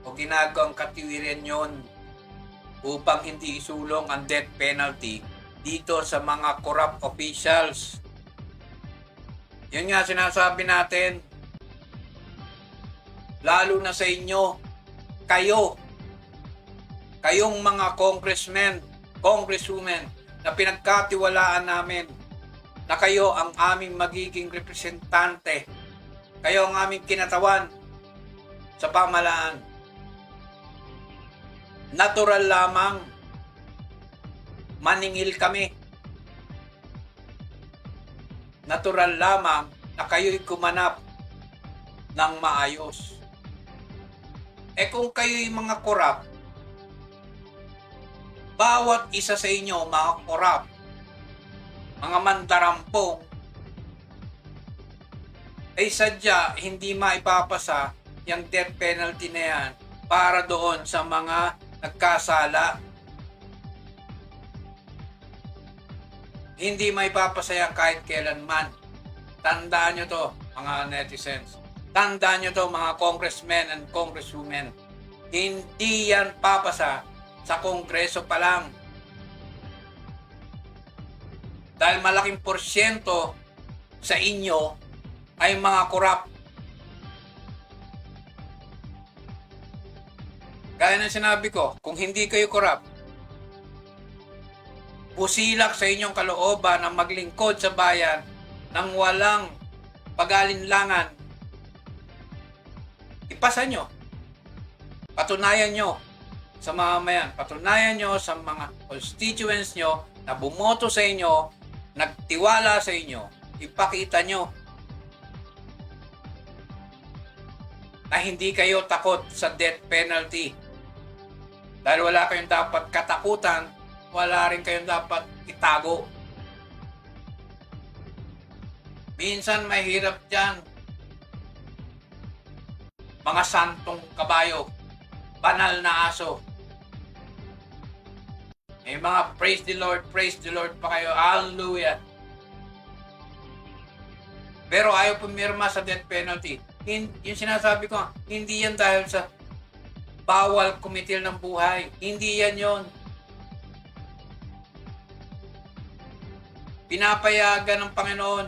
o ginagawang katiwiran yon upang hindi isulong ang death penalty dito sa mga corrupt officials. Yun nga sinasabi natin, lalo na sa inyo, kayong mga congressmen, congresswomen na pinagkatiwalaan namin, na kayo ang aming magiging representante, kayo ang aming kinatawan sa pamahalaan. Natural lamang maningil kami. Natural lamang na kayo'y kumanap ng maayos. Kung kayo'y mga korap, bawat isa sa inyo mga korap, mga mandarampong, ay sadya hindi maipapasa yung death penalty na yan para doon sa mga nagkasala. Hindi maipapasa yan kahit kailanman. Tandaan nyo to, mga netizens. Tandaan nyo to, mga congressmen and congresswomen. Hindi yan papasa sa kongreso pa lang. Dahil malaking porsyento sa inyo ay mga korap. Gaya ng sinabi ko, kung hindi kayo korap, busilak sa inyong kalooban na maglingkod sa bayan nang walang pag-alinlangan, ipasa nyo. Patunayan nyo sa mamamayan, patunayan nyo sa mga constituents nyo na bumoto sa inyo, nagtiwala sa inyo, ipakita nyo na hindi kayo takot sa death penalty. Dahil wala kayong dapat katakutan, wala rin kayong dapat itago. Minsan mahirap dyan. Mga santong kabayo, banal na aso. May mga praise the Lord pa kayo. Hallelujah. Pero ayaw pumirma sa death penalty. Yung sinasabi ko, hindi yan dahil sa bawal kumitil ng buhay. Hindi yan yon. Pinapayagan ng Panginoon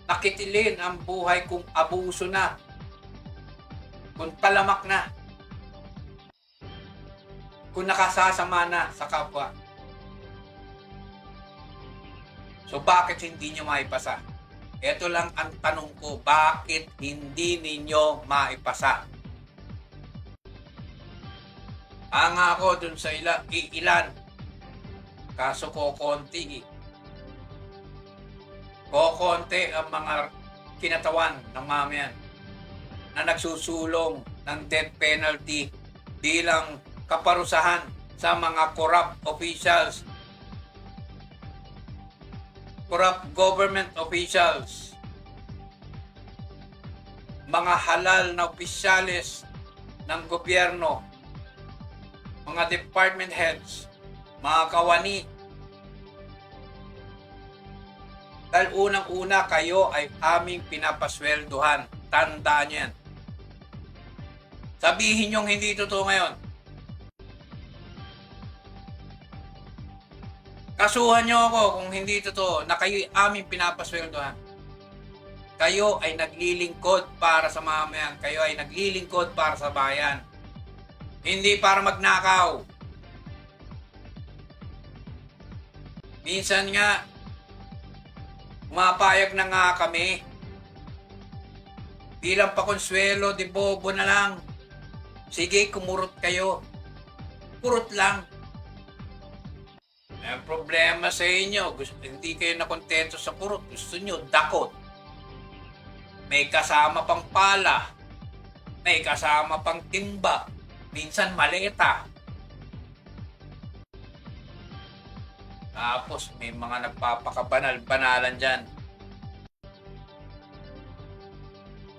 nakitilin ang buhay kung abuso na, kung talamak na, kung nakasasama na sa kapwa. So bakit hindi nyo maipasa? Ito lang ang tanong ko, bakit hindi ninyo maipasa? Hanga ako dun sa ilan. Kaso kokonti. Kokonti ang mga kinatawan ng mamayan na nagsusulong ng death penalty bilang kaparusahan sa mga corrupt officials, corrupt government officials, mga halal na opisyales ng gobyerno, mga department heads, mga kawani. Dahil unang-una kayo ay aming pinapasweldohan. Tandaan nyo yan. Sabihin nyo hindi totoo ngayon. Kasuhan nyo ako kung hindi totoo na kayo ay aming pinapasweldohan. Kayo ay naglilingkod para sa mamayan. Kayo ay naglilingkod para sa bayan. Hindi para magnakaw. Minsan nga, umapayag na nga kami. Bilang pakonsuelo, di bobo na lang. Sige, kumurot kayo. Kurot lang. May problema sa inyo. Hindi kayo nakontento sa kurot. Gusto nyo, dakot. May kasama pang pala. May kasama pang timba. Minsan maleta. Tapos may mga nagpapakabanal-banalan dyan.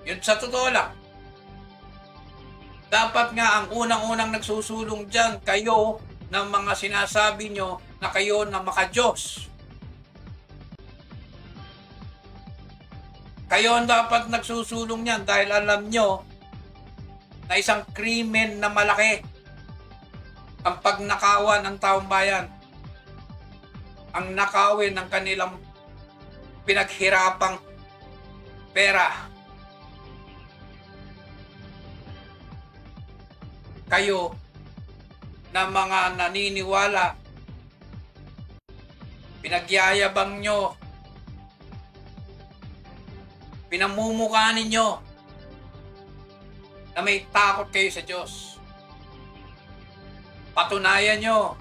Yun sa totoo lang. Dapat nga ang unang-unang nagsusulong dyan, kayo ng mga sinasabi nyo na kayo na maka-Diyos. Kayo ang dapat nagsusulong yan dahil alam nyo na isang krimen na malaki ang pagnakawan ng taong bayan. Ang nakawin ng kanilang pinaghirapang pera. Kayo na mga naniniwala, pinagyayabang nyo, pinamumukha ninyo na may takot kayo sa Diyos. Patunayan nyo,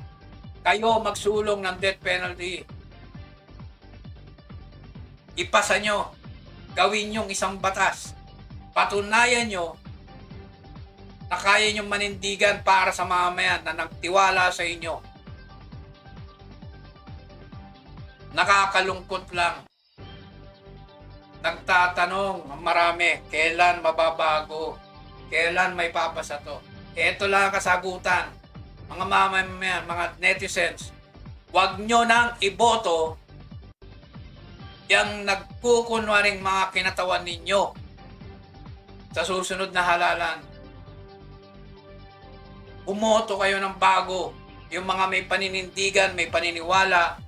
kayo magsulong ng death penalty. Ipasa nyo, gawin yung isang batas patunayan nyo na kaya nyo manindigan para sa mamamayan na nagtiwala sa inyo. Nakakalungkot lang. Nagtatanong ang marami, kailan mababago? Kailan may papasa to? Ito lang ang kasagutan. Mga mamamayan, mga netizens, huwag nyo nang iboto yung nagkukunwaring mga kinatawan ninyo sa susunod na halalan. Bumoto kayo ng bago. Yung mga may paninindigan, may paniniwala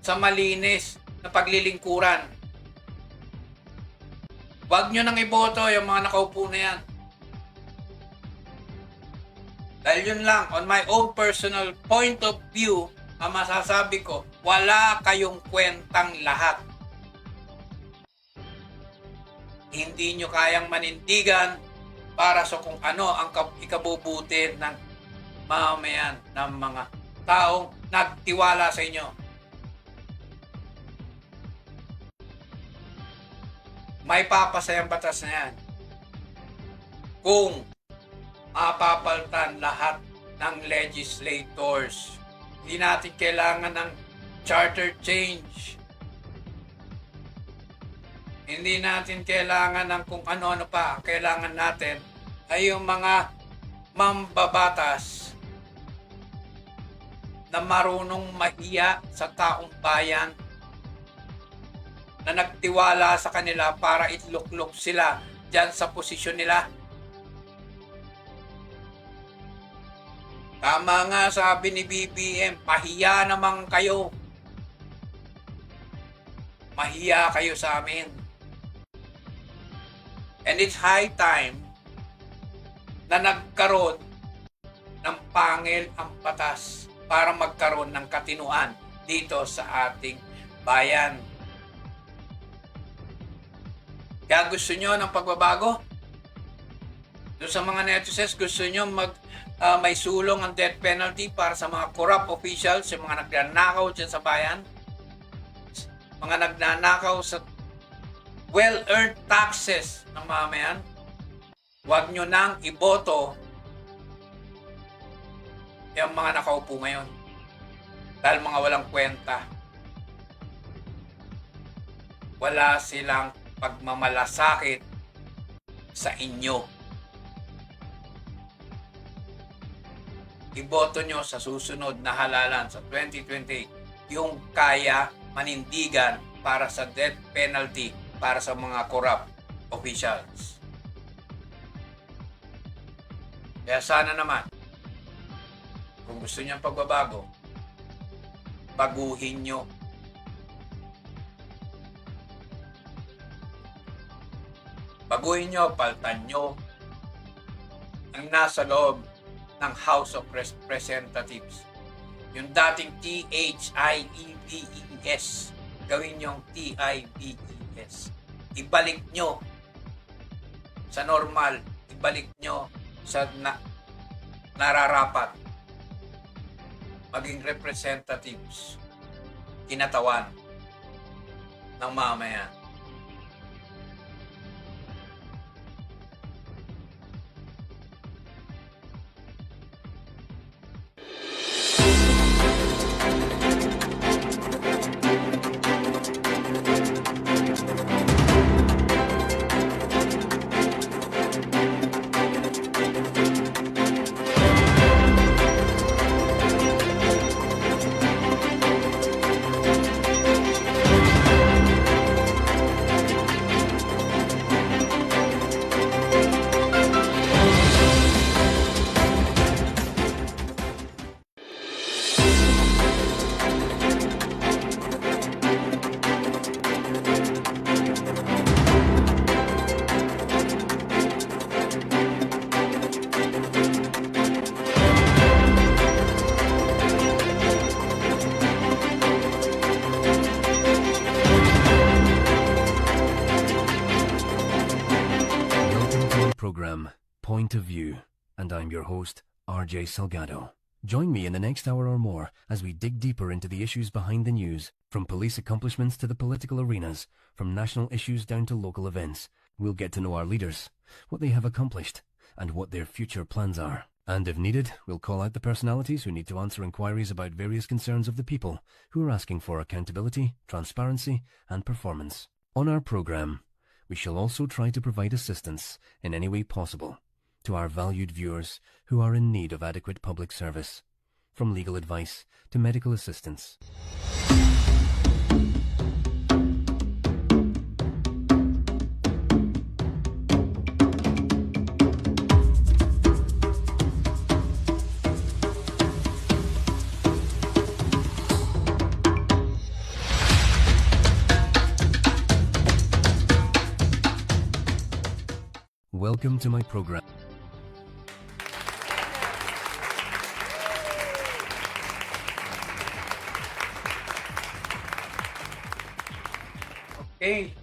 sa malinis na paglilingkuran. Huwag nyo nang iboto yung mga nakaupo na yan. Dahil yun lang, on my own personal point of view, ang masasabi ko, wala kayong kwentang lahat. Hindi nyo kayang manindigan para sa kung ano ang ikabubuti ng mamamayan, ng mga taong nagtiwala sa inyo. May papasayang batas na yan. Kung mapapaltan lahat ng legislators. Hindi natin kailangan ng charter change. Hindi natin kailangan ng kung ano-ano pa. Ang kailangan natin ay yung mga mambabatas na marunong mahiya sa taong bayan, na nagtiwala sa kanila para itluklok sila dyan sa posisyon nila. Tama nga sabi ni BBM, pahiya naman kayo. Mahiya kayo sa amin. And it's high time na nagkaroon ng pangil ang batas para magkaroon ng katinuan dito sa ating bayan. Kaya gusto nyo ng pagbabago? Doon sa mga netizens, gusto nyo may sulong ang death penalty para sa mga corrupt officials, yung mga nagnanakaw dyan sa bayan, mga nagnanakaw sa well-earned taxes ng mamamayan. Huwag nyo nang iboto yung mga nakaupo ngayon dahil mga walang kwenta. Wala silang pagmamalasakit sa inyo. Iboto nyo sa susunod na halalan sa 2028 yung kaya manindigan para sa death penalty para sa mga corrupt officials. Kaya sana naman, kung gusto nyo pagbabago, baguhin nyo. Baguhin nyo, paltan nyo ang nasa loob ng House of Representatives. Yung dating THIEVES, gawin yung TIVES. Ibalik nyo sa normal, ibalik nyo sa nararapat. Maging representatives, kinatawan ng mamamayan. Program Point of View, and I'm your host, RJ Salgado. Join me in the next hour or more as we dig deeper into the issues behind the news, from police accomplishments to the political arenas, from national issues down to local events, We'll get to know our leaders, what they have accomplished, and what their future plans are. And if needed, we'll call out the personalities who need to answer inquiries about various concerns of the people who are asking for accountability, transparency, and performance. On our program, we shall also try to provide assistance in any way possible to our valued viewers who are in need of adequate public service, from legal advice to medical assistance. Welcome to my program. Okay,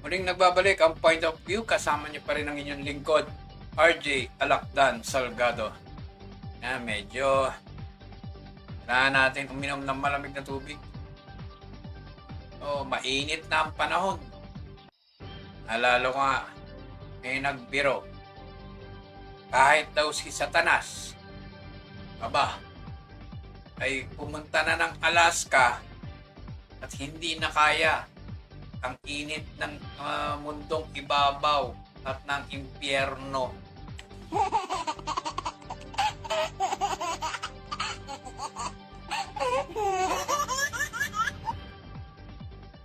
muling nagbabalik ang Point of View. Kasama niyo pa rin ang inyong lingkod, RJ Alakdan Salgado. Medyo kailangan natin uminom ng malamig na tubig. Mainit na ang panahon. Alalo ko nga, may nagbiro. Kahit daw si Satanas, ay pumunta na ng Alaska at hindi na kaya ang init ng mundong ibabaw at ng impyerno.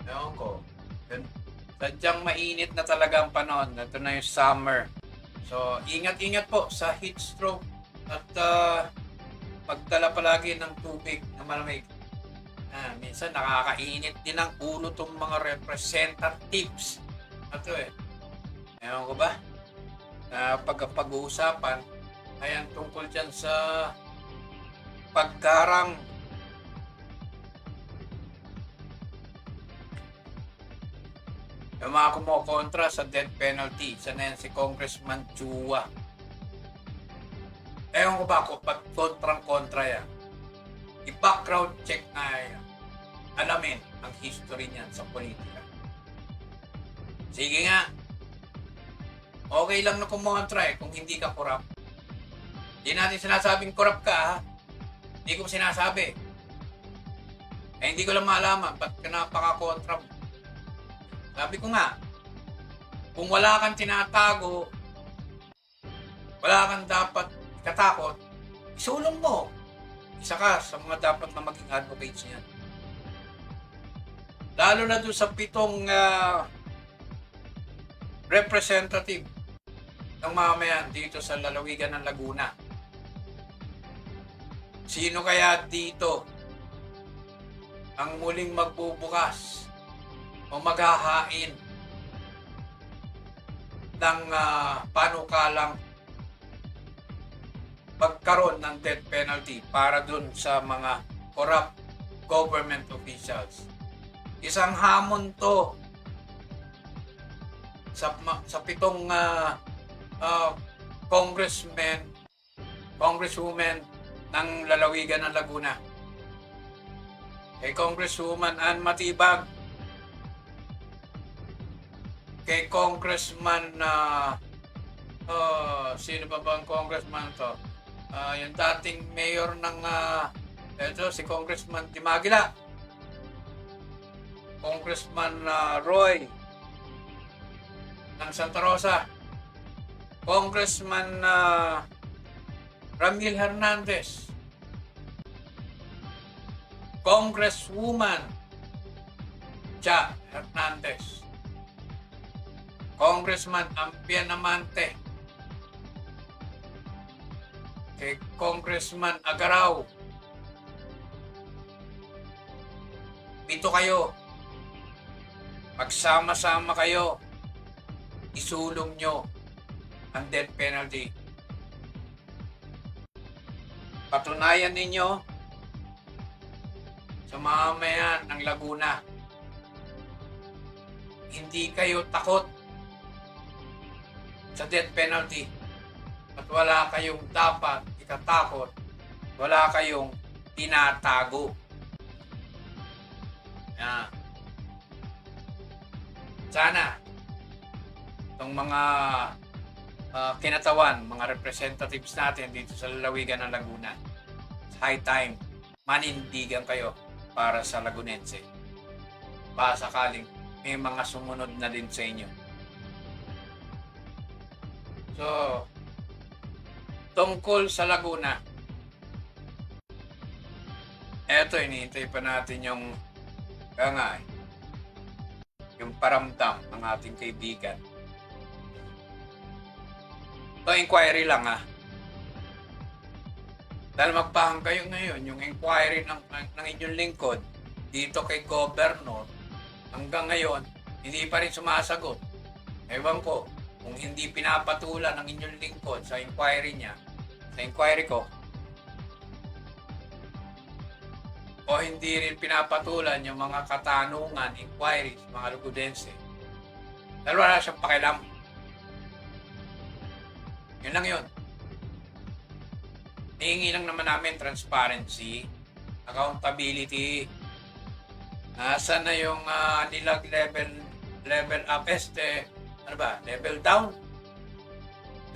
Ewan ko. Sadyang mainit na talaga ang panahon. Ito na yung summer. So, ingat-ingat po sa heat stroke at pagdala palagi ng tubig na malamig. Minsan nakakainit din ang ulo tong mga representatives. Ito ewan ko ba? Pag-uusapan, ayan tungkol dyan sa paggarang yung mga kumukontra sa death penalty. Isa na yan si Congressman Chua. Ewan ko ba kung pag kontrang-kontra yan. I-background check na yan. Alamin ang history niyan sa politika. Sige nga. Okay lang na kumontra kung hindi ka korap. Hindi natin sinasabing korap ka ha. Hindi ko sinasabi. Hindi ko lang malaman ba't ka napaka-kontra mo. Sabi ko nga, kung wala kang tinatago, wala kang dapat ikatakot, isulong mo. Isa ka sa mga dapat na maging advocates niyan. Lalo na doon sa 7 representative ng mamayan dito sa lalawigan ng Laguna. Sino kaya dito ang muling magbubukas o maghahain ng panukalang magkaroon ng death penalty para dun sa mga corrupt government officials? Isang hamon to sa 7 congresswomen ng lalawigan ng Laguna. Kay Congresswoman Ann Matibag, kay Congressman sino ba bang congressman to? Yung dating mayor ng si Congressman Timagila, Congressman Roy ng Santa Rosa, Congressman Ramil Hernandez, Congresswoman Cha Hernandez, Congressman Ampian Amante, kay Congressman Agaraw. 7 kayo. Magsama-sama kayo. Isulong nyo ang death penalty. Patunayan ninyo sa mamamayan ng Laguna, hindi kayo takot sa death penalty at wala kayong dapat ikatakot, wala kayong tinatago. Sana itong mga kinatawan, mga representatives natin dito sa lalawigan ng Laguna. It's high time, manindigan kayo para sa Lagunense. Baka sakaling may mga sumunod na din sa inyo. So, tungkol sa Laguna, eto, iniintay pa natin yung yung paramdam ng ating kaibigan. Ito, inquiry lang Dahil magpahang kayo ngayon, yung inquiry ng inyong lingkod dito kay Governor, hanggang ngayon, hindi pa rin sumasagot. Ewan ko, kung hindi pinapatulan ng inyong lingkod sa inquiry niya, sa inquiry ko, o hindi rin pinapatulan yung mga katanungan, inquiries, mga Lugudense, dahil wala siyang pakialam. Yun lang yun. Hihingi lang naman namin transparency, accountability. Nasaan na yung nilag level up, level down?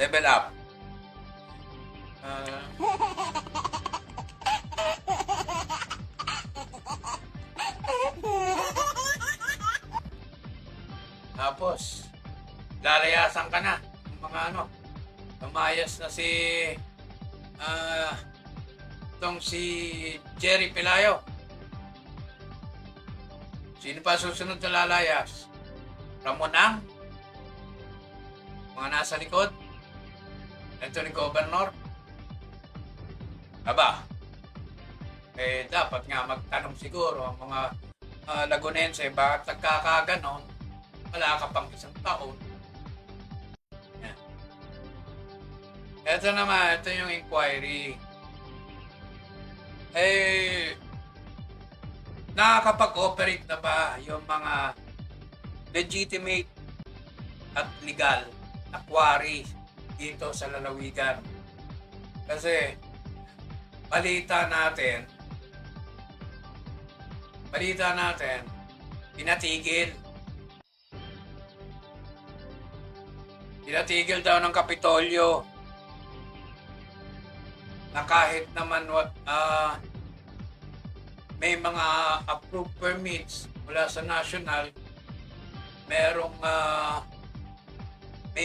Level up. Tapos, lalayasan ka na ng mga lumayas na si Jerry Pelayo. Sino pa susunod na lalayas? Ramonang? Mga nasa likod? Ito ni Governor? Aba, dapat nga magtanong siguro ang mga Lagunense, bakit nagkakaganon? Wala ka pang isang taon. Yan. Ito naman, ito yung inquiry. Nakakapag-operate na ba yung mga legitimate at legal na quarry dito sa lalawigan? Kasi balita natin, pinatigil daw ng Kapitolyo na kahit naman may mga approved permits mula sa national, may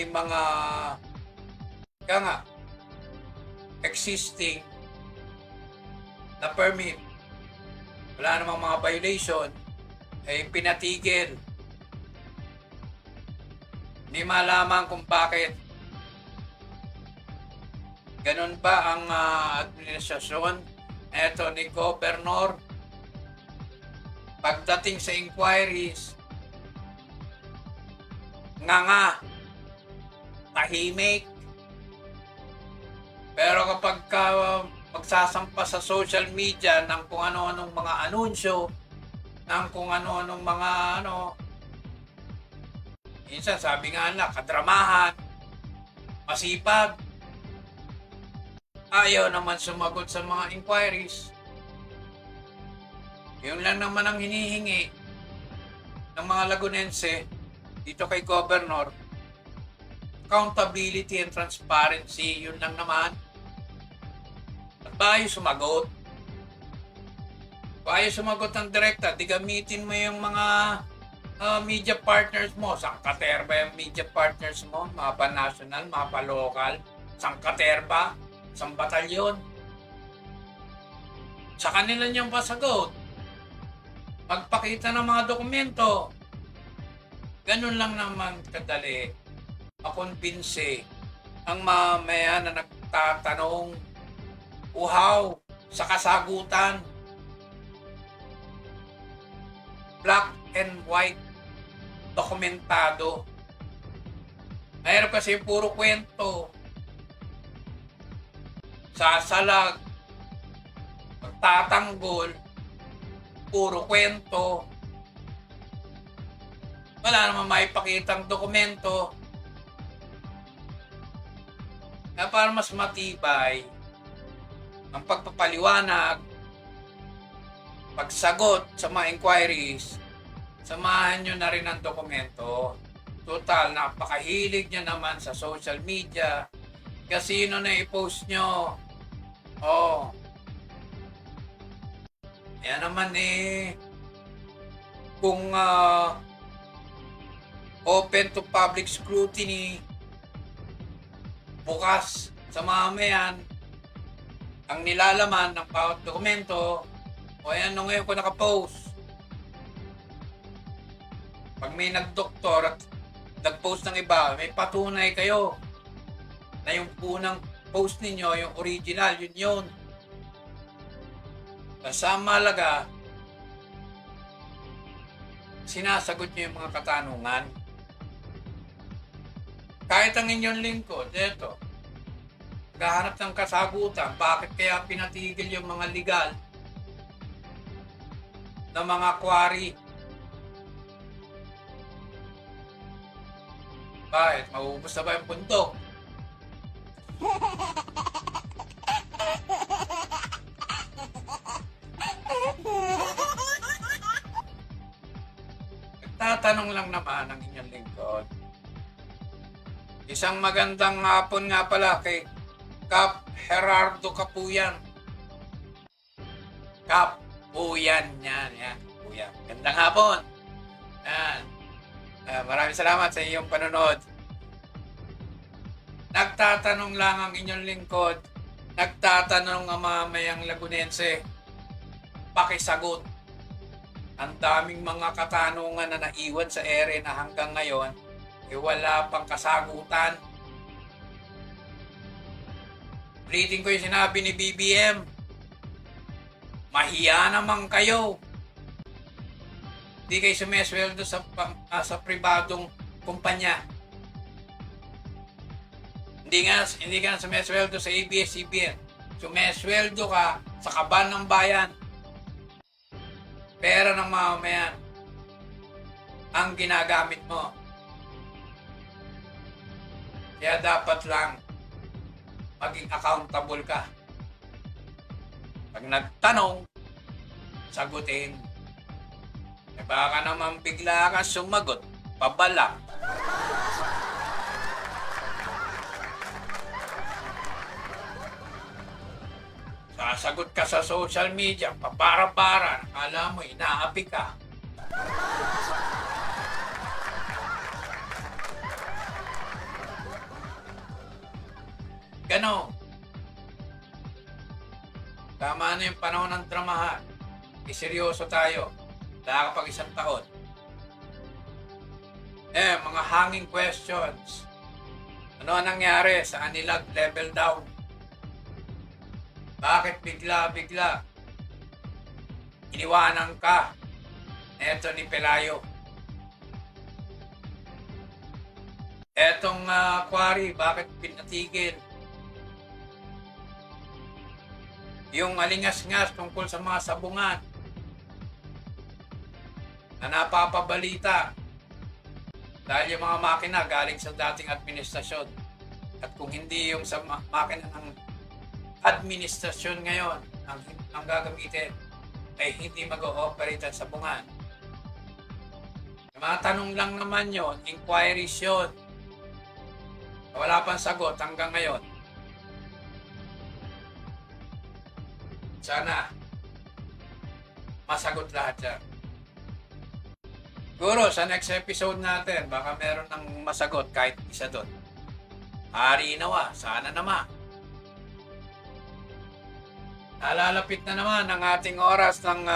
mga existing na permit, wala namang mga violation, pinatigil. Hindi malaman kung bakit. Ganun ba ang administrasyon eto ni Governor? Pagdating sa inquiries, tahimik. Pero kapag magsasampa sa social media ng kung ano-anong mga anunsyo, ng kung ano-anong mga minsan sabi nga na, kadramahan, masipag, ayaw naman sumagot sa mga inquiries. Yun lang naman ang hinihingi ng mga Lagunense dito kay Governor. Accountability and transparency, yun lang naman. At ba ayaw sumagot? Kung ayaw sumagot ng direkta, di gamitin mo yung mga media partners mo. Sangkaterba yung media partners mo, mga pa-national, mga pa-local. Sangkaterba, isang batalyon. Sa kanila niyang pasagot. Magpakita ng mga dokumento. Ganun lang naman kadali. Makonbinse ang mamaya na nagtatanong, uhaw sa kasagutan. Black and white, dokumentado. Mayroon kasi puro kwento. Sasalag, magtatanggol, puro kwento. Wala naman maipakitang dokumento. Kaya para mas matibay ang pagpapaliwanag, pagsagot sa mga inquiries, samahan nyo na rin ang dokumento Total, napakahilig niya naman sa social media. Kasino na i-post nyo. Oh. Yan naman kung open to public scrutiny, bukas sa mamayan, ang nilalaman ng bawat dokumento, o yan nung ngayon ko nakapost. Pag may nagdoktor at nag-post ng iba, may patunay kayo na yung unang post ninyo, yung original, yun. Sa malaga, sinasagot nyo yung mga katanungan. Kahit ang inyong lingkod, eto, naghahanap ng kasagutan, bakit kaya pinatigil yung mga legal na mga quarry? Bakit? Mauubos na ba yung bundok? Nagtatanong lang naman ang inyong lingkod. Isang magandang hapon nga pala kay Cap Gerardo Capuyan. Capuyan yan. Capuyan. Gandang hapon. Yan. Maraming salamat sa iyong panonood. Nagtatanong lang ang inyong lingkod. Nagtatanong ang mamayang Lagunense. Pakisagot. Ang daming mga katanungan na naiwan sa ere na hanggang ngayon, wala pang kasagutan. Reading ko yung sinabi ni BBM. Mahiya naman kayo. Hindi kayo sumesweldo sa pribadong kumpanya. Hindi ka sumesweldo sa ABS-CBN. Sumesweldo ka sa kaban ng bayan. Pera ng mamamayan ang ginagamit mo. Kaya dapat lang maging accountable ka. Pag nagtanong, sagutin. Baka naman bigla ka sumagot, pabalak. Sasagot ka sa social media, papara-para, akala mo, inaapi ka. Ganon. Tama na yung panahon ng dramahan. Seryoso tayo. Nakakapag isang taon. Mga hanging questions. Ano ang nangyari sa Anilag level down? Bakit bigla-bigla iniwanan ka neto ni Pelayo? Etong quarry, bakit pinatigil? Yung alingas-ngas tungkol sa mga sabungan na napapabalita dahil yung mga makina galing sa dating administrasyon. At kung hindi yung sa makina ng administrasyon ngayon ang gagamitin, ay hindi mag-ooperate ang sabungan. Yung mga tanong lang naman yon, inquiries yun. Wala pang sagot hanggang ngayon. Sana masagot lahat yan. Siguro sa next episode natin, baka meron ng masagot kahit isa doon. Hari nawa, sana naman. Nalalapit na naman ang ating oras ng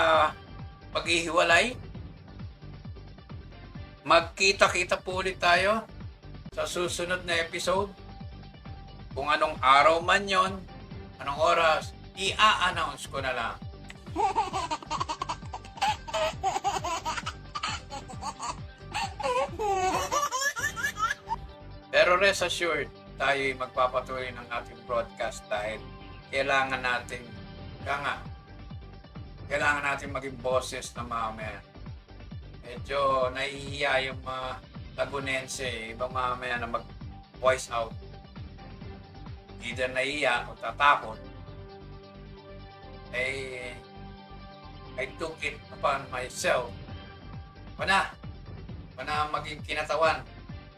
paghihiwalay. Magkita-kita po ulit tayo sa susunod na episode. Kung anong araw man yon, anong oras, i-a-announce ko na lang. Pero rest assured, tayo'y magpapatuloy ng ating broadcast dahil kailangan natin maging boses na mamamayan. Medyo nahihiya yung mga Lagunense, ibang mamamayan na mag-voice out. Either nahihiya o tatakot. I took it upon myself. Wala maging kinatawan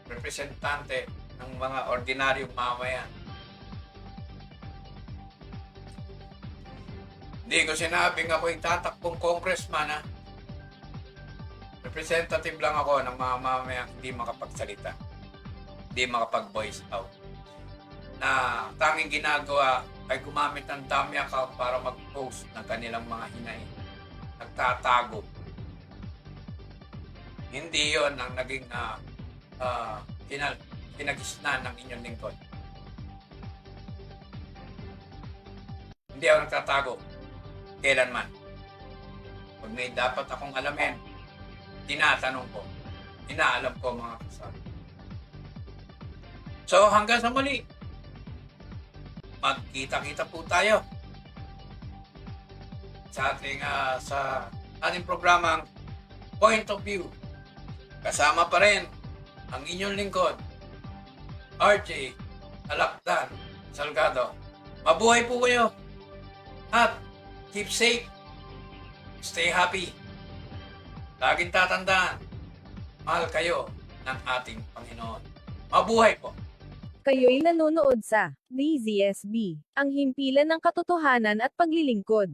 representante ng mga ordinaryong mamayan. Hindi ko sinabing ako'y tatakbong congressman, ha. Representative lang ako ng mga mamayang hindi makapagsalita, hindi makapag-voice out. Na tanging ginagawa ay gumamit ng dummy account para mag-post ng kanilang mga hinain. Nagtatago. Hindi yon ang naging kinagisnan ng inyong lingkod. Hindi ako nagtatago. Kailanman. Pag may dapat akong alamin, tinatanong ko. Inaalam ko mga kasama. So hanggang sa muli, magkita-kita po tayo sa ating programang Point of View. Kasama pa rin ang inyong lingkod, RJ Alakdan Salgado. Mabuhay po kayo at keep safe, stay happy. Laging tatandaan, mahal kayo ng ating Panginoon. Mabuhay po! Kayo'y nanonood sa DZSB, ang himpilan ng katotohanan at paglilingkod.